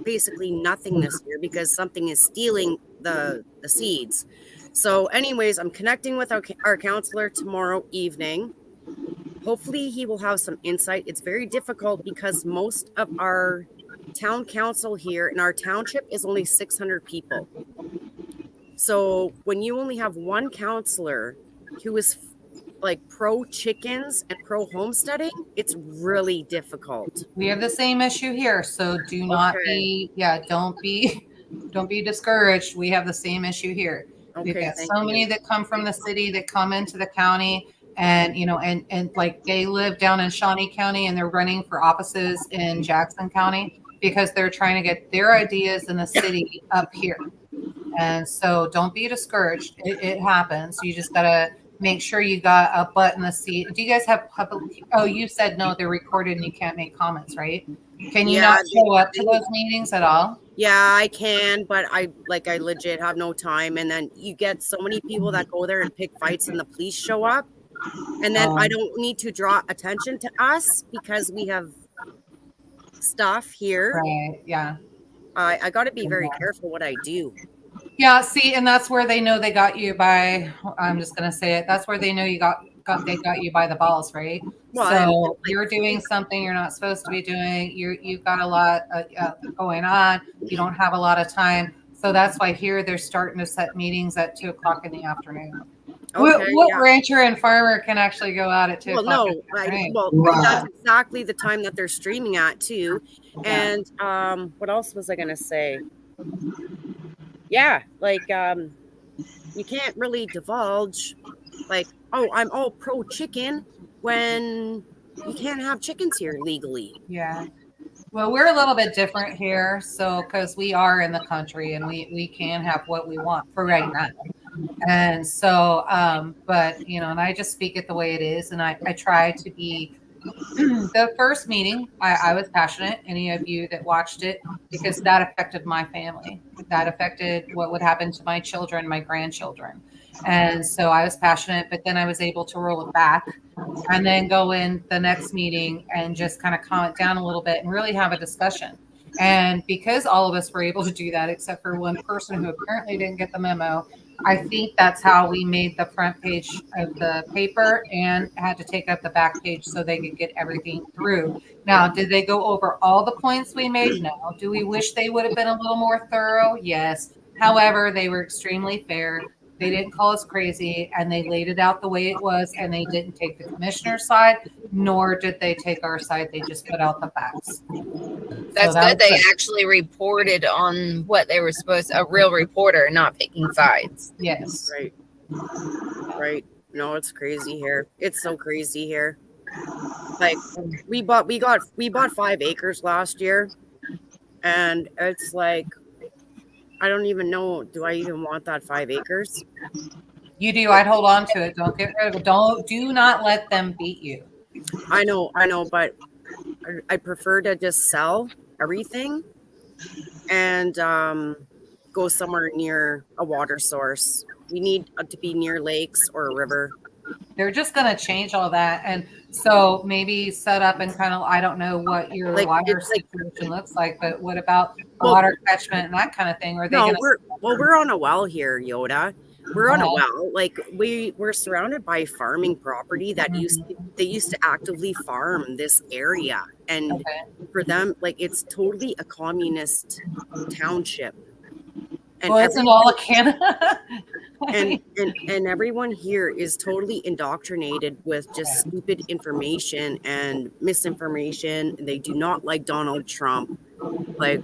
basically nothing this year because something is stealing the seeds. So anyways, I'm connecting with our counselor tomorrow evening. Hopefully he will have some insight. It's very difficult because most of our town council here in our township is only 600 people. So when you only have one counselor who is like pro chickens and pro homesteading, it's really difficult. We have the same issue here. So do not don't be discouraged. We have the same issue here. We've got so many that come from the city that come into the county, and and like they live down in Shawnee County and they're running for offices in Jackson County because they're trying to get their ideas in the city up here. And so don't be discouraged. It happens. You just gotta make sure you got a butt in the seat. Do you guys have public? Oh, you said no, they're recorded and you can't make comments, right? Can you not show up to those meetings at all? Yeah, I can, but I legit have no time. And then you get so many people that go there and pick fights and the police show up. And then I don't need to draw attention to us because we have stuff here. Right, yeah. I got to be very careful what I do. Yeah, see, and that's where they know they got you by, I'm just going to say it. That's where they know they got you by the balls, right? Well, so you're doing something you're not supposed to be doing. You've got a lot going on. You don't have a lot of time. So that's why here they're starting to set meetings at 2:00 in the afternoon. Okay, what rancher and farmer can actually go out at 2:00? That's exactly the time that they're streaming at too. And what else was I going to say? Yeah, you can't really divulge I'm all pro chicken when you can't have chickens here legally. Yeah. Well, we're a little bit different here. So, because we are in the country and we can have what we want for right now. And so, but, and I just speak it the way it is. And I try to be the first meeting. I was passionate. Any of you that watched it, because that affected my family. That affected what would happen to my children, my grandchildren. And so I was passionate, but then I was able to roll it back and then go in the next meeting and just kind of calm it down a little bit and really have a discussion. And because all of us were able to do that, except for one person who apparently didn't get the memo, I think that's how we made the front page of the paper and had to take up the back page so they could get everything through. Now, did they go over all the points we made? No. Do we wish they would have been a little more thorough? Yes. However, they were extremely fair. They didn't call us crazy, and they laid it out the way it was, and they didn't take the commissioner's side, nor did they take our side. They just put out the facts. That's good. They actually reported on what they were supposed to, a real reporter, not picking sides. Yes. Right. No, it's crazy here. It's so crazy here. Like we bought 5 acres last year, and it's like, I don't even know. Do I even want that 5 acres? You do. I'd hold on to it. Don't get rid of it. Do not let them beat you. I know, but I prefer to just sell everything and go somewhere near a water source. We need to be near lakes or a river. They're just going to change all that. And so maybe set up and kind of, I don't know what your water situation looks like, but what about water catchment and that kind of thing? Are they we're on a well here, Yoda. We're on a well. Like we're surrounded by farming property that they used to actively farm this area. And for them, like it's totally a communist township. And well, isn't all of Canada? and everyone here is totally indoctrinated with just stupid information and misinformation. They do not like Donald Trump. Like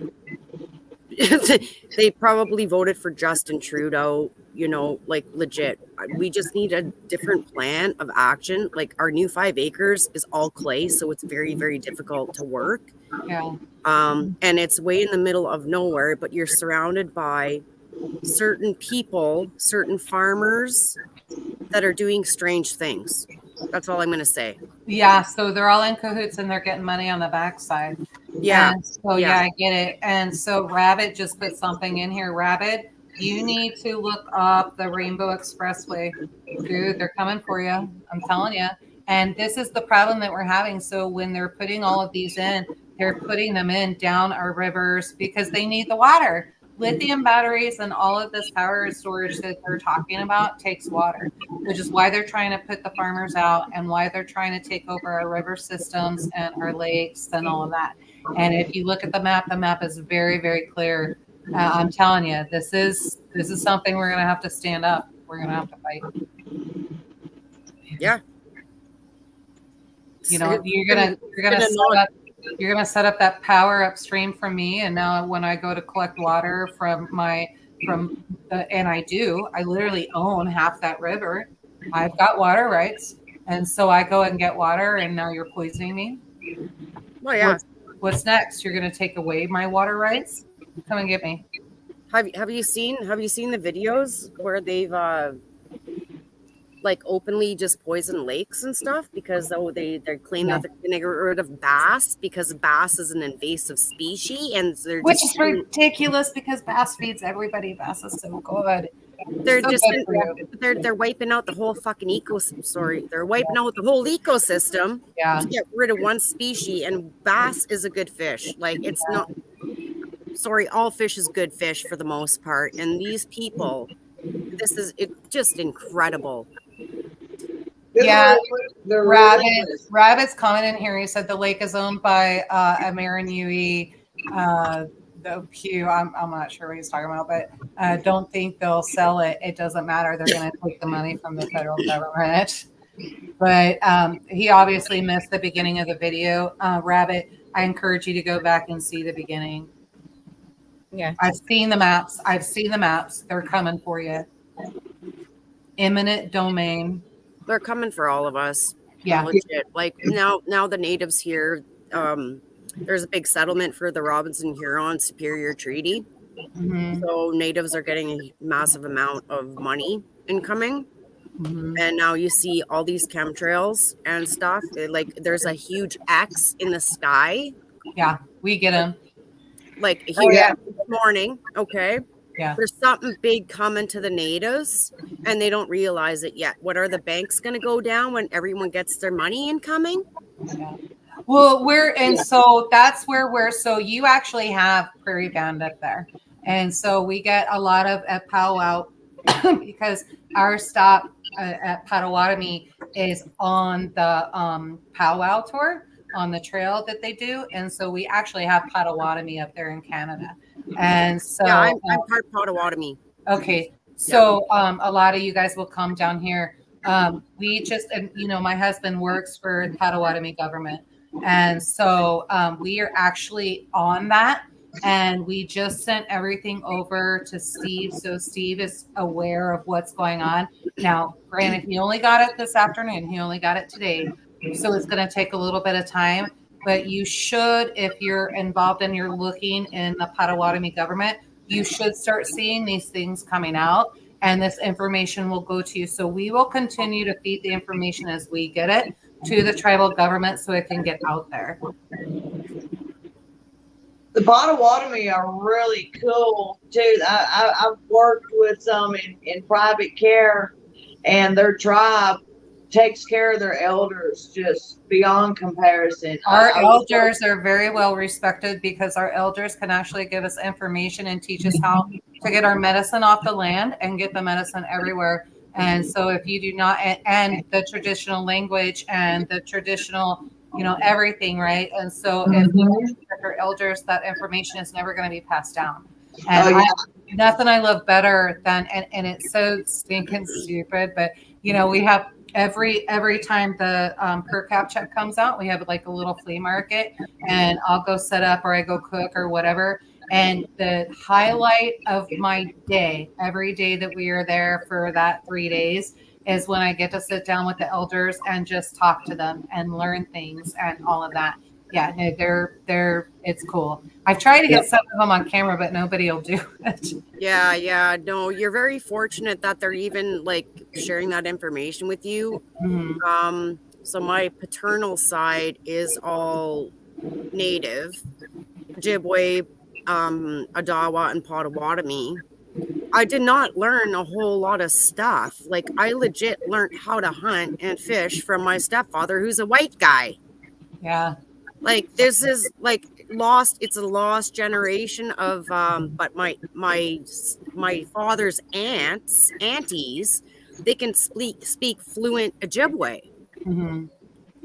they probably voted for Justin Trudeau, you know, like legit. We just need a different plan of action. Like our new 5 acres is all clay, so it's very, very difficult to work. Yeah. And it's way in the middle of nowhere, but you're surrounded by certain people, certain farmers that are doing strange things. That's all I'm going to say. Yeah. So they're all in cahoots and they're getting money on the backside. Yeah. And so, yeah, I get it. And so Rabbit just put something in here. Rabbit, you need to look up the Rainbow Expressway. Dude, they're coming for you. I'm telling you. And this is the problem that we're having. So when they're putting all of these in, they're putting them in down our rivers because they need the water. Lithium batteries and all of this power storage that they're talking about takes water, which is why they're trying to put the farmers out and why they're trying to take over our river systems and our lakes and all of that. And if you look at the map is very, very clear. I'm telling you, this is something we're going to have to stand up. We're going to have to fight. Yeah. You know, you're gonna set up that power upstream from me, and now when I go to collect water and I literally own half that river. I've got water rights, and so I go and get water, and now you're poisoning me. Well, yeah. What's next? You're gonna take away my water rights? Come and get me. Have you seen the videos where they've like openly just poison lakes and stuff because they claim that they're going to get rid of bass because bass is an invasive species, and which is ridiculous because bass feeds everybody. Bass is so good. They're so just they're wiping out the whole fucking ecosystem. Sorry, they're wiping out the whole ecosystem to get rid of one species. And bass is a good fish. Like it's not. Sorry, all fish is good fish for the most part. And these people, it's just incredible. Yeah, Rabbit's commenting here. He said the lake is owned by Amaranui. The Pew. I'm not sure what he's talking about, but don't think they'll sell it. It doesn't matter. They're going to take the money from the federal government. But he obviously missed the beginning of the video. Rabbit, I encourage you to go back and see the beginning. Yeah, I've seen the maps. They're coming for you. Eminent domain. They're coming for all of us. Yeah. Legit. Like now the natives here, there's a big settlement for the Robinson Huron Superior Treaty. Mm-hmm. So natives are getting a massive amount of money incoming. Mm-hmm. And now you see all these chemtrails and stuff. There's a huge X in the sky. Yeah, we get them. Like here this morning. Okay. Yeah. There's something big coming to the natives and they don't realize it yet. What are the banks going to go down when everyone gets their money incoming? Yeah. Well, so that's where so you actually have prairie band up there. And so we get a lot of at powwow because our stop at Potawatomi is on the powwow tour on the trail that they do. And so we actually have Potawatomi up there in Canada. And so I'm part Potawatomi. Okay. So a lot of you guys will come down here. My husband works for the Potawatomi government. And so we are actually on that. And we just sent everything over to Steve. So Steve is aware of what's going on. Now, granted, he only got it this afternoon. He only got it today. So it's going to take a little bit of time. But you should, if you're involved and you're looking in the Potawatomi government, you should start seeing these things coming out. And this information will go to you. So we will continue to feed the information as we get it to the tribal government so it can get out there. The Potawatomi are really cool too. I've worked with some in private care, and their tribe takes care of their elders just beyond comparison. Our elders are very well respected because our elders can actually give us information and teach us how to get our medicine off the land and get the medicine everywhere. And so if you do not, and the traditional language and the traditional, everything, right? And so if you respect our elders, that information is never going to be passed down. And nothing I love better than, and it's so stinking stupid, but we have every time the per cap check comes out, we have like a little flea market, and I'll go set up or I go cook or whatever. And the highlight of my day, every day that we are there for that 3 days, is when I get to sit down with the elders and just talk to them and learn things and all of that. Yeah, no, it's cool. I've tried to get some of them on camera, but nobody will do it. Yeah. No, you're very fortunate that they're even like sharing that information with you. Mm-hmm. So my paternal side is all native, Ojibwe, Odawa, and Potawatomi. I did not learn a whole lot of stuff. Like I legit learned how to hunt and fish from my stepfather, who's a white guy. Yeah. Like this is like lost. It's a lost generation of. But my father's aunties, they can speak fluent Ojibwe. Mm-hmm.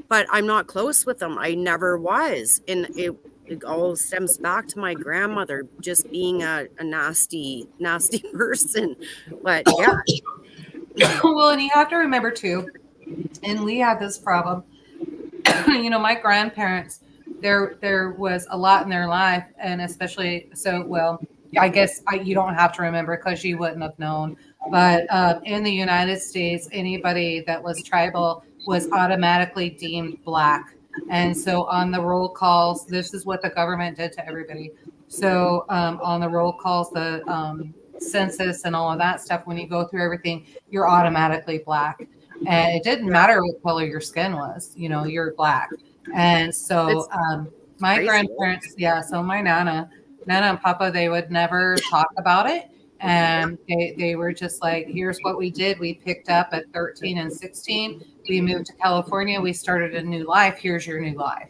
But I'm not close with them. I never was, and it all stems back to my grandmother just being a nasty person. But yeah. Well, and you have to remember too, and we had this problem. My grandparents, there was a lot in their life, and especially I guess you don't have to remember because you wouldn't have known. But in the United States, anybody that was tribal was automatically deemed Black. And so on the roll calls, this is what the government did to everybody. So on the roll calls, the census and all of that stuff, when you go through everything, you're automatically Black. And it didn't matter what color your skin was, you're Black. And so my crazy. grandparents, so my Nana and Papa, they would never talk about it. And they were just like, here's what we did. We picked up at 13 and 16. We moved to California. We started a new life. Here's your new life.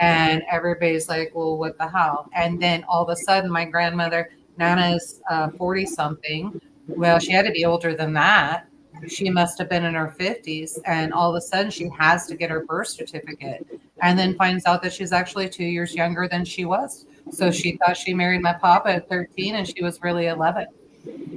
And everybody's like, well, what the hell? And then all of a sudden, my grandmother, Nana's 40 something. Well, she had to be older than that. She must have been in her 50s. And all of a sudden, she has to get her birth certificate, and then finds out that she's actually 2 years younger than she was. So she thought she married my papa at 13 and she was really 11.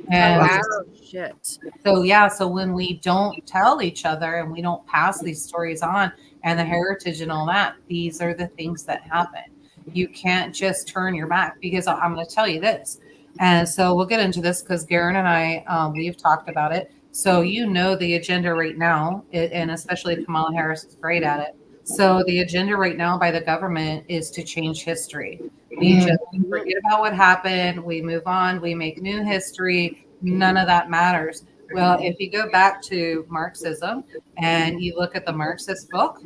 And wow, shit. So when we don't tell each other and we don't pass these stories on and the heritage and all that, these are the things that happen. You can't just turn your back, because I'm going to tell you this. And so we'll get into this because Garen and I, we've talked about it. So the agenda right now, and especially Kamala Harris is great at it. So the agenda right now by the government is to change history. We just forget about what happened. We move on. We make new history. None of that matters. Well, if you go back to Marxism and you look at the Marxist book,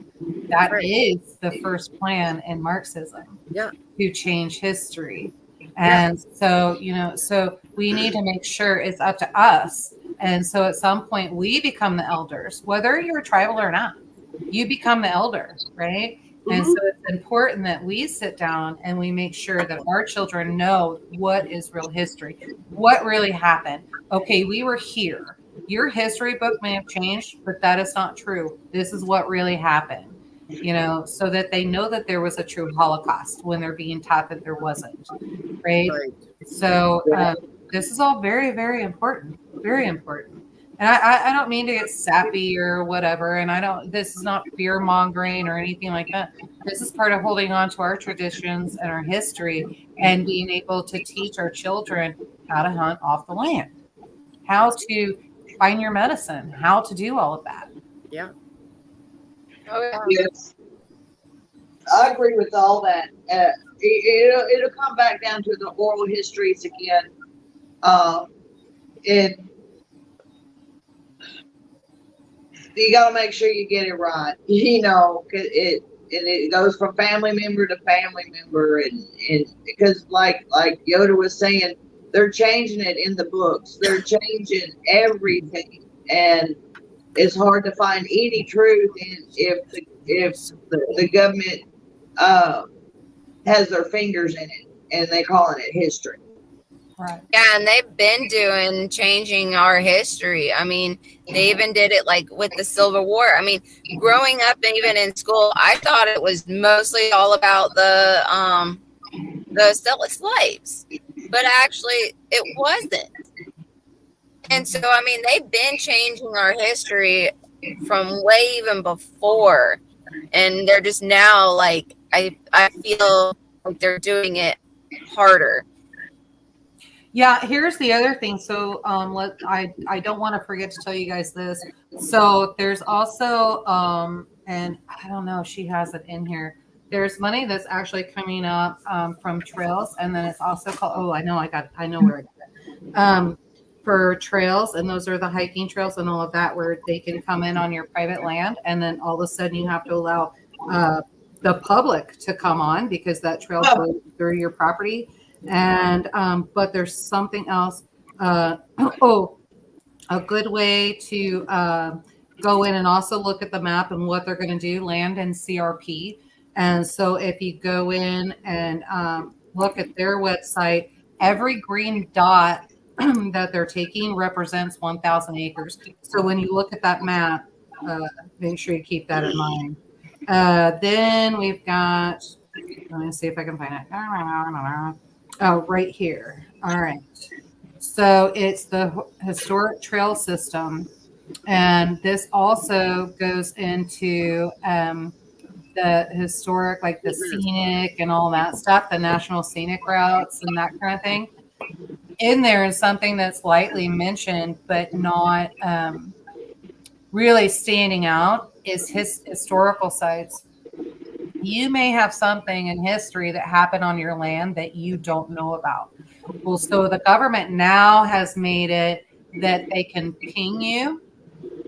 that is the first plan in Marxism to change history. And so we need to make sure it's up to us. And so at some point we become the elders, whether you're tribal or not. You become the elder, right? Mm-hmm. And so it's important that we sit down and we make sure that our children know what is real history, what really happened. Okay, we were here. Your history book may have changed, but that is not true. This is what really happened, so that they know that there was a true Holocaust when they're being taught that there wasn't, right? So this is all very, very important, very important. And I don't mean to get sappy or whatever. And this is not fear mongering or anything like that. This is part of holding on to our traditions and our history and being able to teach our children how to hunt off the land, how to find your medicine, how to do all of that. Yeah. Oh, yeah. Yes. I agree with all that. It'll come back down to the oral histories again. You got to make sure you get it right, it goes from family member to family member, and because like Yoda was saying, they're changing it in the books, they're changing everything, and it's hard to find any truth if the government has their fingers in it and they calling it history. Right. Yeah, and they've been changing our history. I mean, they even did it like with the Civil War. I mean, growing up and even in school, I thought it was mostly all about the slaves, but actually it wasn't. And so, I mean, they've been changing our history from way even before, and they're just now like I feel like they're doing it harder. Yeah, here's the other thing. So I don't want to forget to tell you guys this. So there's also and I don't know if she has it in here. There's money that's actually coming up from trails, and then it's also called, I know where I got it. For trails, and those are the hiking trails and all of that, where they can come in on your private land, and then all of a sudden you have to allow the public to come on because that trail goes through your property. And but there's something else. A good way to go in and also look at the map and what they're going to do, land and CRP. And so if you go in and look at their website, every green dot that they're taking represents 1,000 acres. So when you look at that map, make sure you keep that in mind. Then we've got, let me see if I can find it. Oh, right here. All right. So it's the historic trail system. And this also goes into the historic, like the scenic and all that stuff, the national scenic routes and that kind of thing. In there is something that's lightly mentioned, but not really standing out, is his historical sites. You may have something in history that happened on your land that you don't know about. Well, so the government now has made it that they can ping you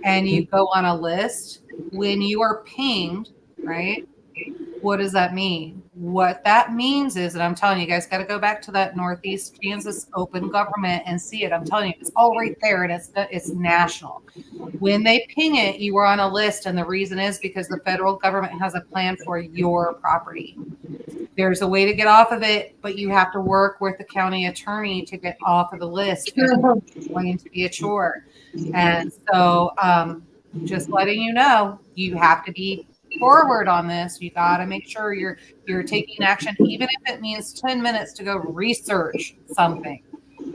and you go on a list. When you are pinged, right? What does that mean? What that means is, and I'm telling you guys, got to go back to that Northeast Kansas open government and see it. I'm telling you, it's all right there, and it's national. When they ping it, you are on a list, and the reason is because the federal government has a plan for your property. There's a way to get off of it, but you have to work with the county attorney to get off of the list. It's going to be a chore. And so just letting you know, you have to be forward on this. You got to make sure you're taking action, even if it means 10 minutes to go research something.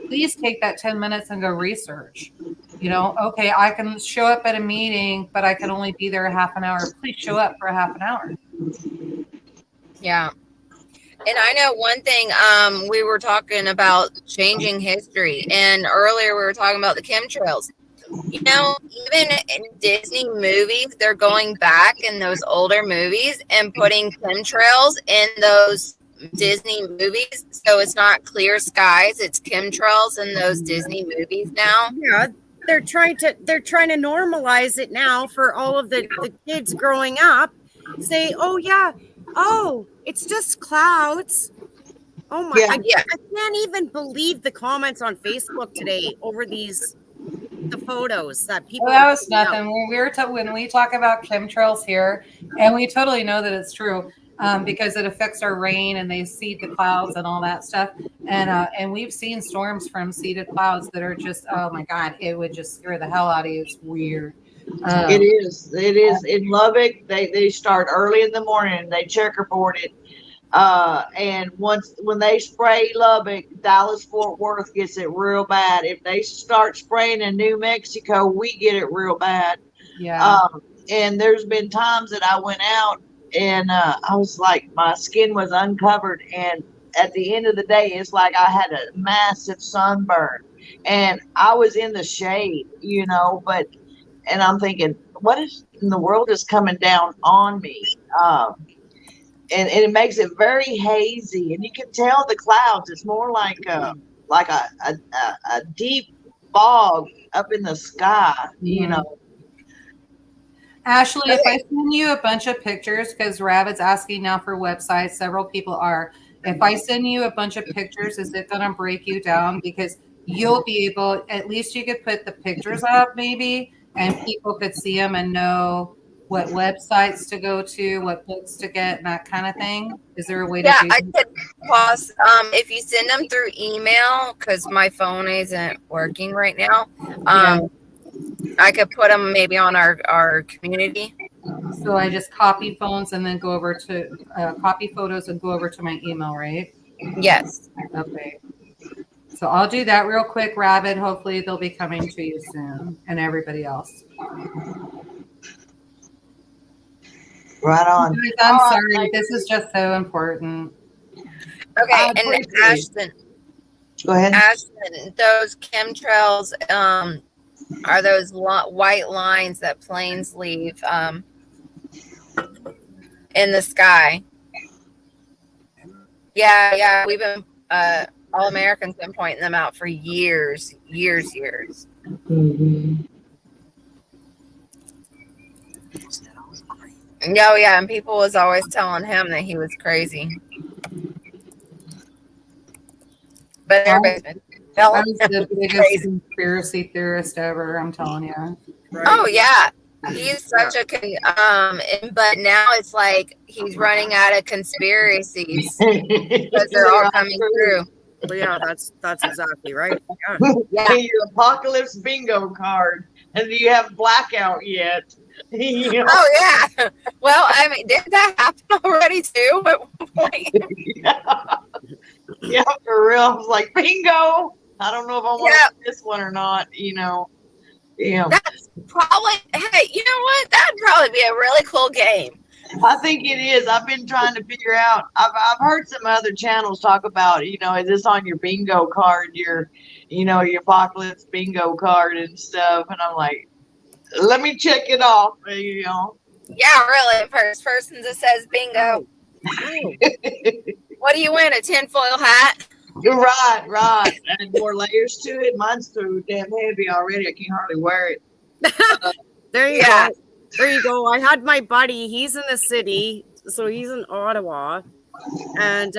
Please take that 10 minutes and go research. Okay, I can show up at a meeting, but I can only be there a half an hour. Please show up for a half an hour. Yeah. And I know one thing, we were talking about changing history, and earlier we were talking about the chemtrails. Even in Disney movies, they're going back in those older movies and putting chemtrails in those Disney movies. So it's not clear skies, it's chemtrails in those Disney movies now. Yeah, they're trying to normalize it now for all of the kids growing up. Say, oh yeah, oh, it's just clouds. Oh my, I can't even believe the comments on Facebook today over the photos that people. Well, that was nothing. When we talk about chemtrails here, and we totally know that it's true, because it affects our rain and they seed the clouds and all that stuff. And we've seen storms from seeded clouds that are just, oh my God, it would just scare the hell out of you. It's weird. It is in Lubbock. They start early in the morning and they checkerboard it. And when they spray Lubbock, Dallas Fort Worth gets it real bad. If they start spraying in New Mexico, we get it real bad. Yeah. And there's been times that I went out and I was like, my skin was uncovered, and at the end of the day, it's like I had a massive sunburn, and I was in the shade, and I'm thinking, what in the world is coming down on me? And it makes it very hazy, and you can tell the clouds. It's more like a deep fog up in the sky, Ashley, if I send you a bunch of pictures, because Rabbit's asking now for websites, several people are. If I send you a bunch of pictures, is it going to break you down? Because you'll be able, at least you could put the pictures up maybe, and people could see them and know what websites to go to, what books to get, and that kind of thing? Is there a way to do I that? could pause. If you send them through email, because my phone isn't working right now, Yeah. I could put them maybe on our community. So I just copy phones and then go over to copy photos and go over to my email, right? Yes. Okay. So I'll do that real quick, Rabbit. Hopefully they'll be coming to you soon, and everybody else. Right on. I'm sorry. This is just so important. Okay, and Ashton. Go ahead. Ashton, those chemtrails are those white lines that planes leave in the sky. Yeah, we've been all Americans been pointing them out for years. Mm-hmm. Yeah, and people was always telling him that he was crazy. But everybody's been telling I'm him the he's biggest crazy. conspiracy theorist ever. I'm telling you. Right. Oh yeah, he's such a but now it's like he's running out of conspiracies because they're all coming through. Well, yeah, that's exactly right. Yeah. Your apocalypse bingo card, and do you have blackout yet? You know? Oh yeah. Well, I mean, did that happen already too? At one point? Yeah, for real. I was like, bingo. I don't know if I want to do this one or not. You know. Yeah. That's probably. Hey, you know what? That'd probably be a really cool game. I think it is. I've been trying to figure out. I've heard some other channels talk about, you know, is this on your bingo card, your apocalypse bingo card and stuff? And I'm like, let me check it off. You know. Yeah, really. First person that says bingo. What do you win? A tinfoil hat? You're right. And more layers to it. Mine's too damn heavy already. I can't hardly wear it. There you go. There you go. I had my buddy. He's in the city, so he's in Ottawa, and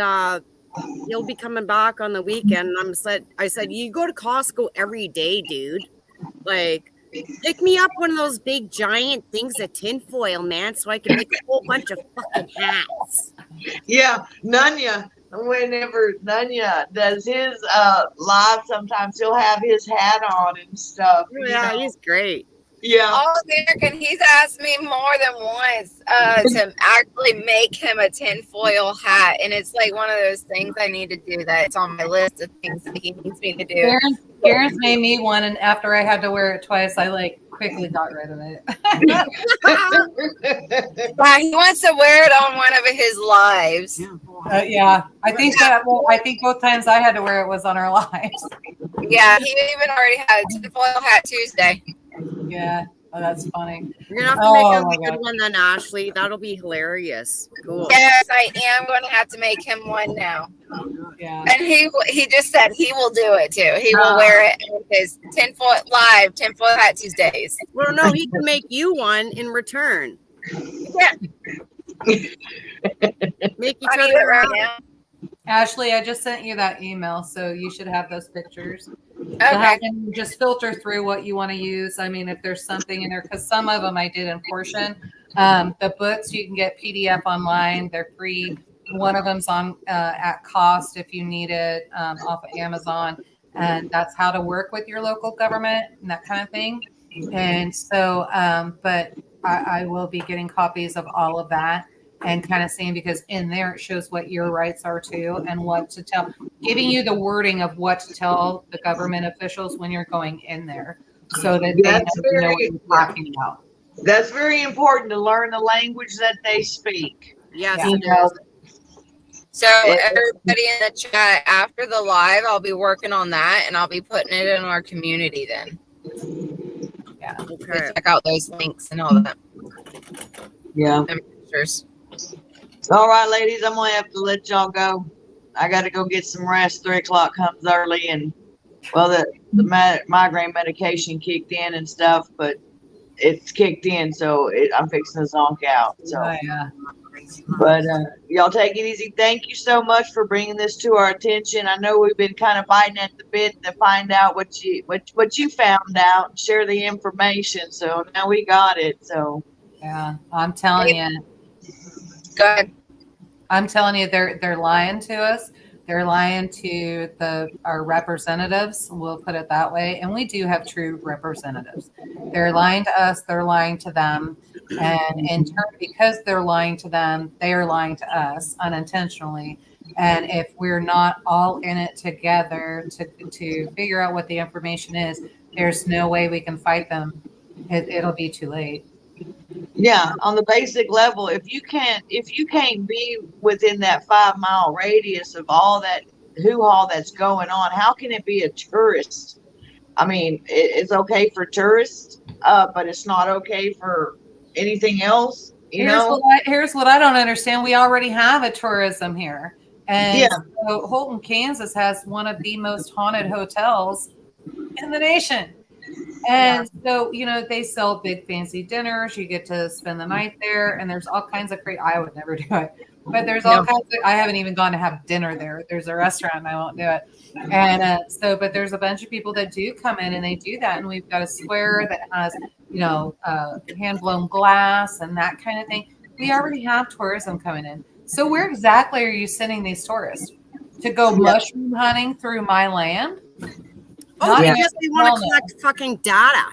he'll be coming back on the weekend. And I said, you go to Costco every day, dude. Like, pick me up one of those big giant things of tinfoil, man, so I can make a whole bunch of fucking hats. Yeah, whenever Nunya does his live, sometimes he'll have his hat on and stuff. Yeah, he's great. Yeah. All American, he's asked me more than once to actually make him a tinfoil hat. And it's like one of those things I need to do. That it's on my list of things that he needs me to do. Karen's made me one, and after I had to wear it twice, I quickly got rid of it. Yeah, he wants to wear it on one of his lives. Yeah, I think both times I had to wear it was on our lives. Yeah, he even already had a tinfoil hat Tuesday. Yeah, that's funny. You're gonna have to make him a good one then, Ashley. That'll be hilarious. Cool. Yes, I am going to have to make him one now. Yeah. And he just said he will do it too. He will wear it with his tinfoil hat Tuesdays. Well, no, he can make you one in return. Yeah. Make each I need other it right now. Ashley, I just sent you that email, so you should have those pictures. Okay. And just filter through what you want to use. I mean, if there's something in there, because some of them I did in portion. The books you can get PDF online; they're free. One of them's on at cost if you need it off of Amazon, and that's how to work with your local government and that kind of thing. And so, but I will be getting copies of all of that. And kind of seeing, because in there it shows what your rights are too, and what to tell, giving you the wording of what to tell the government officials when you're going in there, so that they know what you're talking about. That's very important, to learn the language that they speak. Yes. Yeah. So everybody in the chat, after the live, I'll be working on that, and I'll be putting it in our community then. Yeah. Okay. Check out those links and all that. Yeah. And pictures. All right, ladies, I'm gonna have to let y'all go. I got to go get some rest. 3 o'clock comes early, and well, the migraine medication kicked in and stuff. But it's kicked in, so I'm fixing to zonk out. So, Oh, yeah. but y'all take it easy. Thank you so much for bringing this to our attention. I know we've been kind of biting at the bit to find out what you found out and share the information. So now we got it. So Yeah, I'm telling you. Go ahead. I'm telling you, they're lying to us. They're lying to our representatives. We'll put it that way. And we do have true representatives. They're lying to us. They're lying to them. And in turn, because they're lying to them, they are lying to us unintentionally. And if we're not all in it together to figure out what the information is, there's no way we can fight them. It'll be too late. yeah, on the basic level, if you can't be within that 5 mile radius of all that hoo-ha that's going on, how can it be a tourist? I mean, it's okay for tourists, but it's not okay for anything else. Here's what I don't understand. We already have a tourism here. And so Holton, Kansas has one of the most haunted hotels in the nation. And so, they sell big fancy dinners. You get to spend the night there, and there's all kinds of I would never do it. But there's all kinds of, I haven't even gone to have dinner there. There's a restaurant and I won't do it. And but there's a bunch of people that do come in and they do that. And we've got a square that has, hand blown glass and that kind of thing. We already have tourism coming in. So where exactly are you sending these tourists? To go mushroom hunting through my land? Oh, because they want to collect fucking data.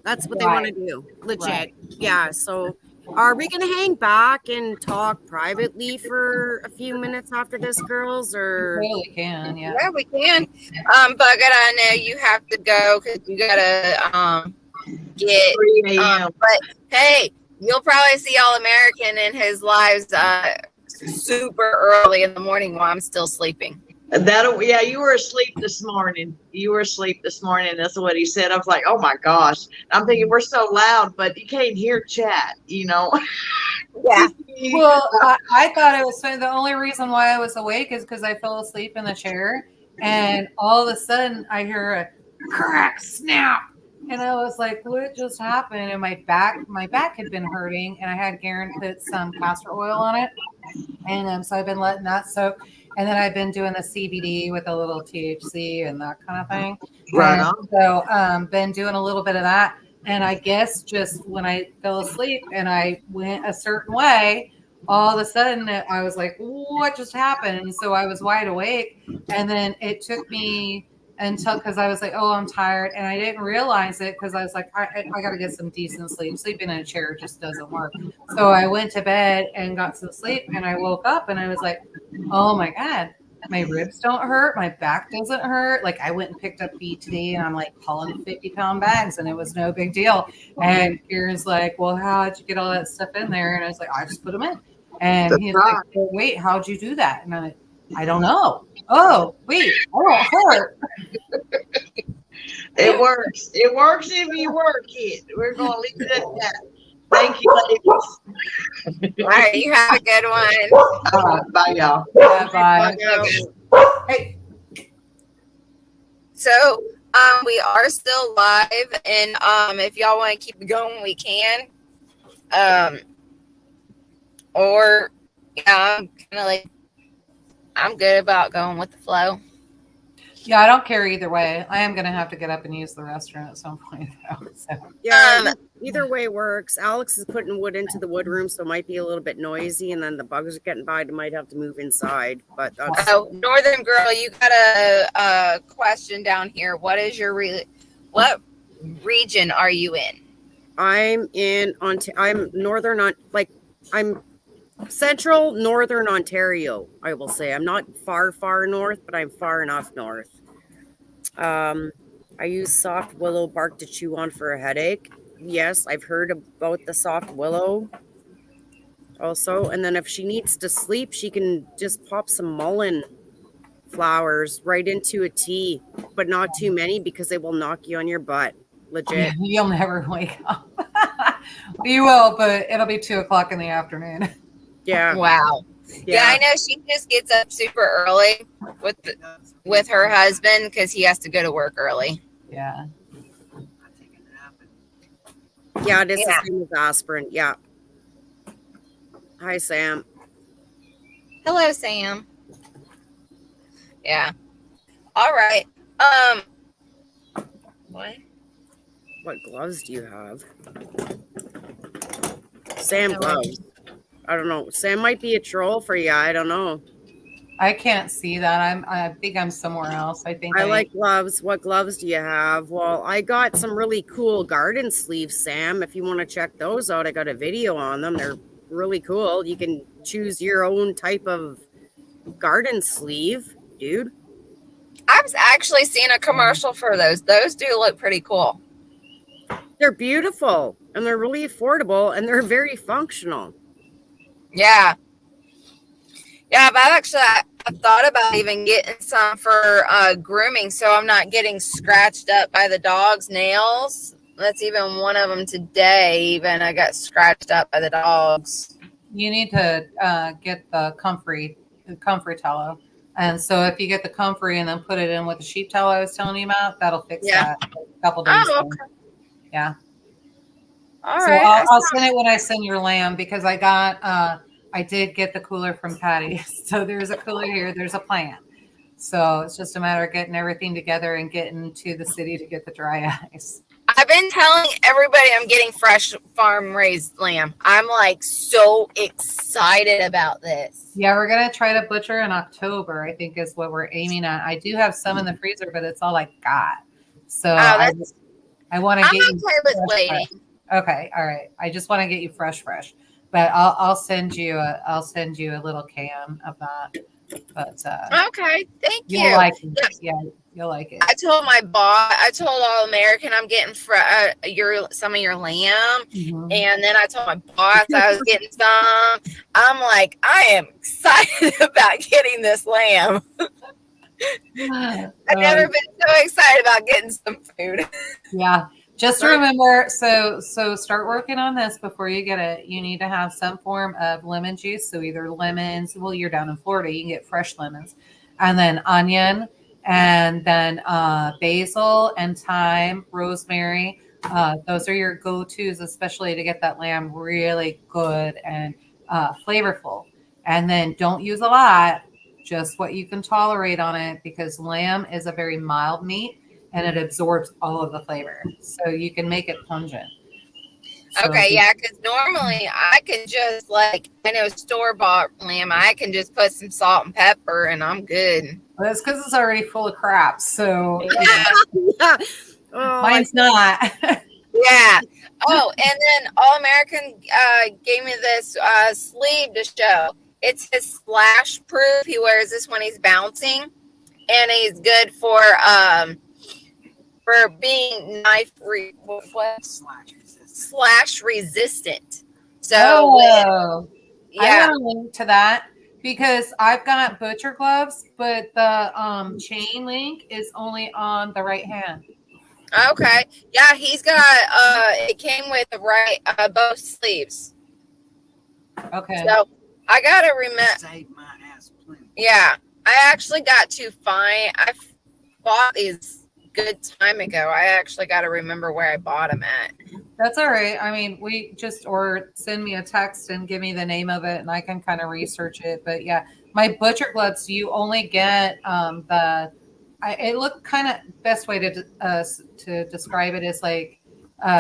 That's what they want to do. Legit. Right. Yeah. So are we going to hang back and talk privately for a few minutes after this, girls? Or we really can. Yeah. Yeah, we can. Bugger, I know you have to go because you got to get 3 a.m. But hey, you'll probably see All American in his lives super early in the morning while I'm still sleeping. You were asleep this morning. That's what he said. I was like, oh my gosh. I'm thinking we're so loud, but you can't hear chat, Yeah. Well, I thought it was funny. The only reason why I was awake is because I fell asleep in the chair, and all of a sudden I hear a crack, snap, and I was like, "What just happened?" And my back had been hurting, and I had Garen put some castor oil on it, and so I've been letting that soak. And then I've been doing the CBD with a little THC and that kind of thing. Right and on. So been doing a little bit of that. And I guess just when I fell asleep and I went a certain way, all of a sudden I was like, what just happened? And so I was wide awake. And then it took me until, because I was like, oh, I'm tired. And I didn't realize it because I was like, I got to get some decent sleep. Sleeping in a chair just doesn't work. So I went to bed and got some sleep. And I woke up and I was like, oh my God, my ribs don't hurt. My back doesn't hurt. Like I went and picked up feet today and I'm like hauling 50-pound bags and it was no big deal. And Kieran's like, well, how'd you get all that stuff in there? And I was like, I just put them in. And he's like, well, wait, how'd you do that? And I'm like, I don't know. Oh, wait, I don't hurt. It works. It works if you work it. We're going to leave it at that. Thank you, ladies. All right, you have a good one. All right, bye, y'all. Yeah, bye. Hey. So, we are still live, and if y'all want to keep it going, we can. Or I'm kind of like, I'm good about going with the flow. Yeah, I don't care either way. I am going to have to get up and use the restroom at some point, though. So. Yeah, either way works. Alex is putting wood into the wood room, so it might be a little bit noisy, and then the bugs are getting by. They might have to move inside. But Northern Girl, you got a question down here. What is your what region are you in? I'm I'm central northern Ontario, I will say. I'm not far north, but I'm far enough north. I use soft willow bark to chew on for a headache. Yes, I've heard about the soft willow also. And then if she needs to sleep, she can just pop some mullein flowers right into a tea, but not too many because they will knock you on your butt. Legit. You'll never wake up. You will, but it'll be 2:00 in the afternoon. Yeah. Wow. Yeah, I know she just gets up super early with her husband because he has to go to work early. Yeah. Yeah, it is Yeah. the same as aspirin. Yeah. Hi, Sam. Hello, Sam. Yeah. All right. What? What gloves do you have? Sam gloves. I don't know. Sam might be a troll for you. I don't know. I can't see that. I think I'm somewhere else. I like gloves. What gloves do you have? Well, I got some really cool garden sleeves, Sam. If you want to check those out, I got a video on them. They're really cool. You can choose your own type of garden sleeve, dude. I've actually seen a commercial for those. Those do look pretty cool. They're beautiful and they're really affordable and they're very functional. Yeah. Yeah, but I've thought about even getting some for grooming so I'm not getting scratched up by the dog's nails. That's even one of them today. Even I got scratched up by the dogs. You need to get the comfrey tallow. And so if you get the comfrey and then put it in with the sheep tallow I was telling you about, that'll fix that a couple days. Oh, okay. Yeah. All so right. I'll send it when I send your lamb because I did get the cooler from Patty. So there's a cooler here. There's a plan. So it's just a matter of getting everything together and getting to the city to get the dry ice. I've been telling everybody I'm getting fresh farm raised lamb. I'm like so excited about this. Yeah, we're going to try to butcher in October, I think is what we're aiming at. I do have some in the freezer, but it's all I got. So I want to get you waiting. Fresh. Okay. All right. I just want to get you fresh. But I'll send you a little can of that. But okay, thank you. You'll like it. Yeah, you'll like it. I told All American I'm getting some of your lamb, and then I told my boss I was getting some. I'm like, I am excited about getting this lamb. I've never been so excited about getting some food. Yeah. Just remember, so start working on this before you get it. You need to have some form of lemon juice. So either lemons, well, you're down in Florida, you can get fresh lemons, and then onion, and then basil and thyme, rosemary. Those are your go-tos, especially to get that lamb really good and flavorful. And then don't use a lot, just what you can tolerate on it, because lamb is a very mild meat. And it absorbs all of the flavor. So you can make it pungent. So okay, yeah, because normally I can just store-bought lamb, I can just put some salt and pepper and I'm good. Well, that's because it's already full of crap. So yeah. Mine's not. Yeah. Oh, and then All American gave me this sleeve to show. It's his splash proof. He wears this when he's bouncing, and he's good for being slash resistant. So yeah, I want to link to that because I've got butcher gloves, but the chain link is only on the right hand. Okay, yeah, he's got it came with the right both sleeves. Okay, so I gotta remember. Yeah, I actually got to find. I bought these good time ago. I actually got to remember where I bought them at. That's all right. I mean, or send me a text and give me the name of it and I can kind of research it. But yeah, my butcher gloves, you only get it looked kind of, best way to describe it is like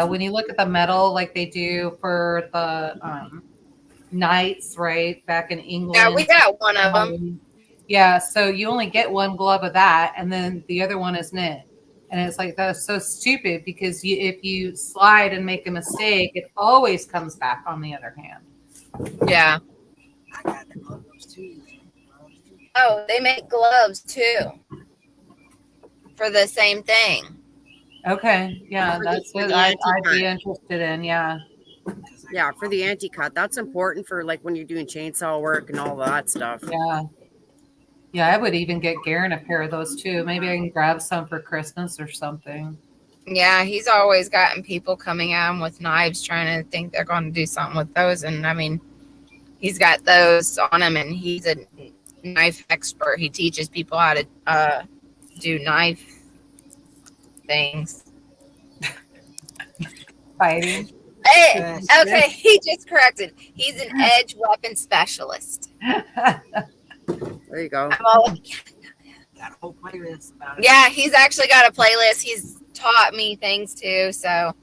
when you look at the metal, like they do for the knights, right? Back in England. Yeah, we got one of them. Yeah. So you only get one glove of that. And then the other one is knit. And it's like, that's so stupid because if you slide and make a mistake, it always comes back on the other hand. Yeah. I got the gloves too. Oh, they make gloves too for the same thing. Okay. Yeah, that's what I'd be interested in. Yeah. Yeah, for the anti-cut. That's important for like when you're doing chainsaw work and all that stuff. Yeah. Yeah, I would even get Garen a pair of those too. Maybe I can grab some for Christmas or something. Yeah, he's always gotten people coming at him with knives trying to think they're going to do something with those. And I mean, he's got those on him and he's a knife expert. He teaches people how to do knife things. Fighting. Hey, okay, he just corrected. He's an edge weapon specialist. There you go. I'm all like, Got a whole playlist about it. yeah, he's actually got a playlist. He's taught me things too. So,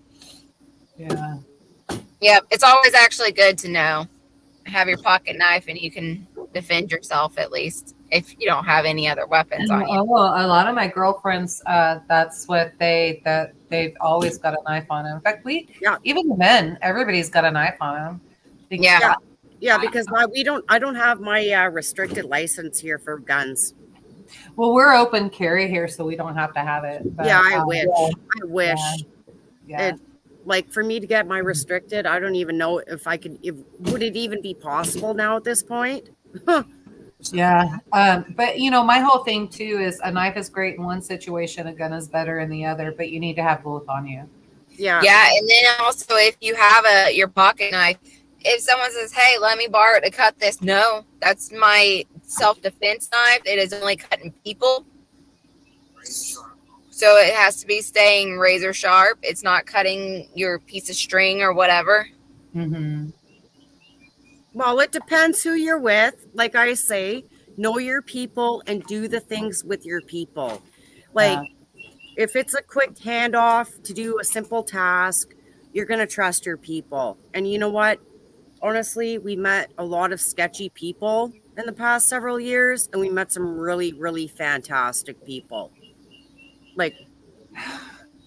Yeah. yeah, it's always actually good to know. Have your pocket knife and you can defend yourself at least if you don't have any other weapons on you. Oh, a lot of my girlfriends, that's what they've always got a knife on them. In fact, even the men, everybody's got a knife on them. Yeah, because I don't have my restricted license here for guns. Well, we're open carry here, so we don't have to have it. But, yeah, I wish. Yeah. Like for me to get my restricted, I don't even know if I could. Would it even be possible now at this point? Yeah. But my whole thing too is a knife is great in one situation, a gun is better in the other, but you need to have both on you. Yeah. Yeah, and then also if you have your pocket knife, if someone says, "Hey, let me borrow it to cut this," no, that's my self-defense knife. It is only cutting people. So it has to be staying razor sharp. It's not cutting your piece of string or whatever. Mm-hmm. Well, it depends who you're with. Like I say, know your people and do the things with your people. Like if it's a quick handoff to do a simple task, you're going to trust your people. And you know what? Honestly, we met a lot of sketchy people in the past several years, and we met some really, really fantastic people. Like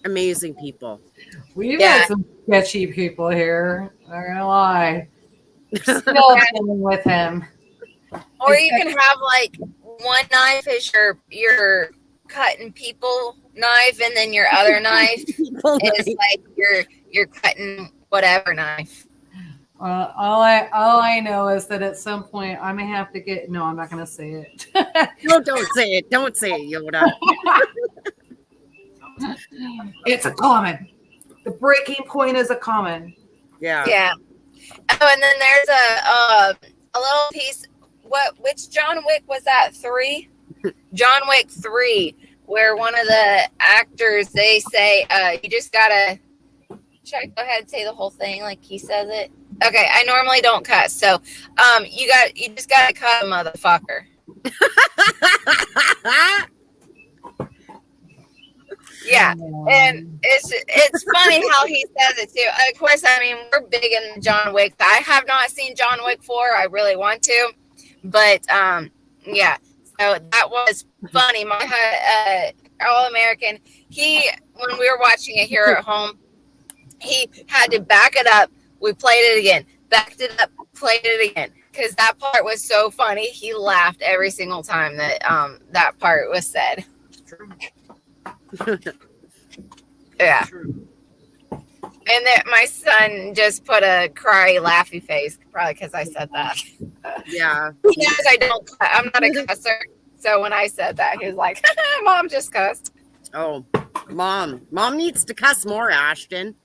amazing people. We've had some sketchy people here. Not gonna lie. Still dealing with him. Or you can have like one knife is your cutting people knife, and then your other knife is like your cutting whatever knife. All I know is that at some point I may have to get. No, I'm not going to say it. No, don't say it. Don't say it, Yoda. It's a common. The breaking point is a common. Yeah. Yeah. Oh, and then there's a little piece. Which John Wick was that? 3? John Wick 3, where one of the actors, they say, you just gotta. Should I go ahead and say the whole thing like he says it? Okay, I normally don't cuss, so you just gotta cut a motherfucker. Yeah, and it's funny how he says it too. Of course, I mean we're big in John Wick. I have not seen John Wick 4. I really want to, but yeah. So that was funny. My All American. When we were watching it here at home, he had to back it up. We played it again, backed it up, played it again, because that part was so funny. He laughed every single time that that part was said. Yeah. And that my son just put a cry, laughy face, probably because I said that. Yeah. He knows I'm not a cusser. So when I said that, he was like, Mom just cussed. Oh, Mom needs to cuss more, Ashton.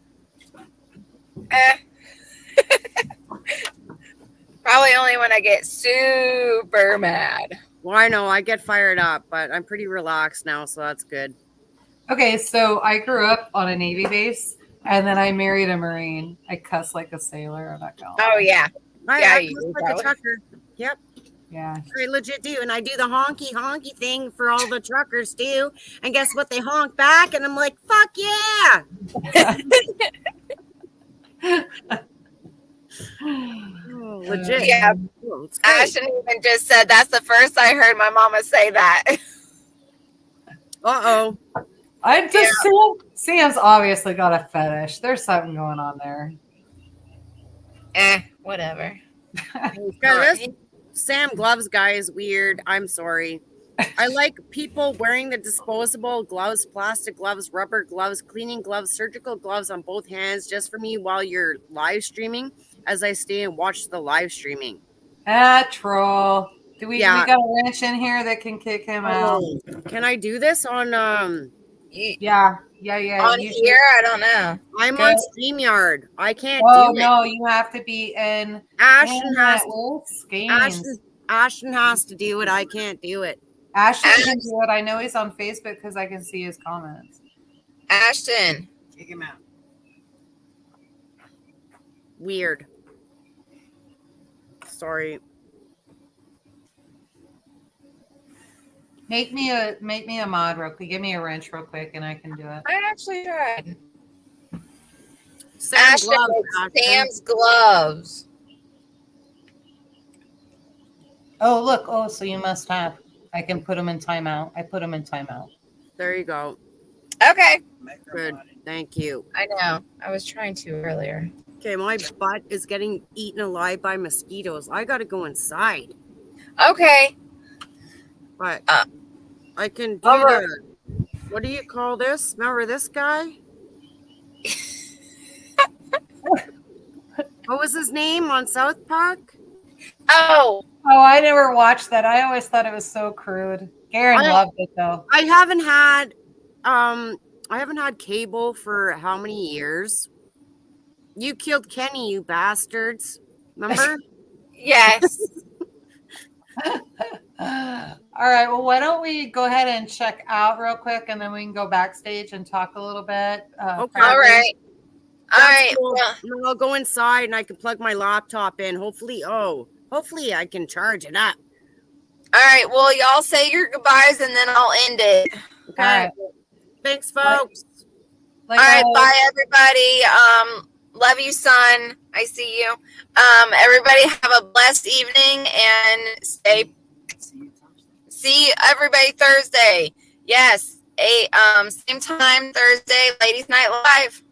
Probably only when I get super mad. Well, I know I get fired up, but I'm pretty relaxed now, so that's good. Okay, so I grew up on a Navy base, and then I married a Marine. I cuss like a sailor. I'm not gonna lie. Oh yeah, I cuss like a trucker. Yep. Yeah. I legit do, and I do the honky thing for all the truckers too. And guess what? They honk back, and I'm like, "Fuck yeah!" Oh, legit. Yeah. Ashton even just said that's the first I heard my mama say that. Uh-oh. I'm just Sam's obviously got a fetish. There's something going on there. Whatever. Sam gloves guy is weird. I'm sorry. I like people wearing the disposable gloves, plastic gloves, rubber gloves, cleaning gloves, surgical gloves on both hands just for me while you're live streaming as I stay and watch the live streaming. Troll. We got a wrench in here that can kick him out? Can I do this on Yeah. On here, I don't know. I'm on StreamYard. I can't do it. No, you have to be in Ashton has to do it. I can't do it. Ashton can do it. I know he's on Facebook because I can see his comments. Ashton. Kick him out. weird. Sorry. Make me a mod real quick. Give me a wrench real quick, and I can do it. I actually tried. Sam's gloves, Ashton, Sam's gloves. Oh, look. Oh, so you must have. I can put them in timeout. I put them in timeout. There you go. Okay. Good. Thank you. I know. I was trying to earlier. Okay, my butt is getting eaten alive by mosquitoes. I got to go inside. Okay. But I can do the, what do you call this? Remember this guy? What was his name on South Park? Oh, I never watched that. I always thought it was so crude. Garen loved it though. I haven't had cable for how many years? You killed Kenny, you bastards. Remember? yes. All right. Well, why don't we go ahead and check out real quick, and then we can go backstage and talk a little bit. Okay. All right. All right. Cool. Well, I'll go inside and I can plug my laptop in. Hopefully I can charge it up. all right. Well, y'all say your goodbyes and then I'll end it. Okay. All right. Thanks, folks. Like, All right. Bye, everybody. Love you, son. I see you. Everybody have a blessed evening and see everybody Thursday. Yes. Same time Thursday, Ladies Night Live.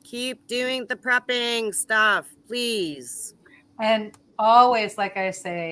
Keep doing the prepping stuff, please. And always, like I say,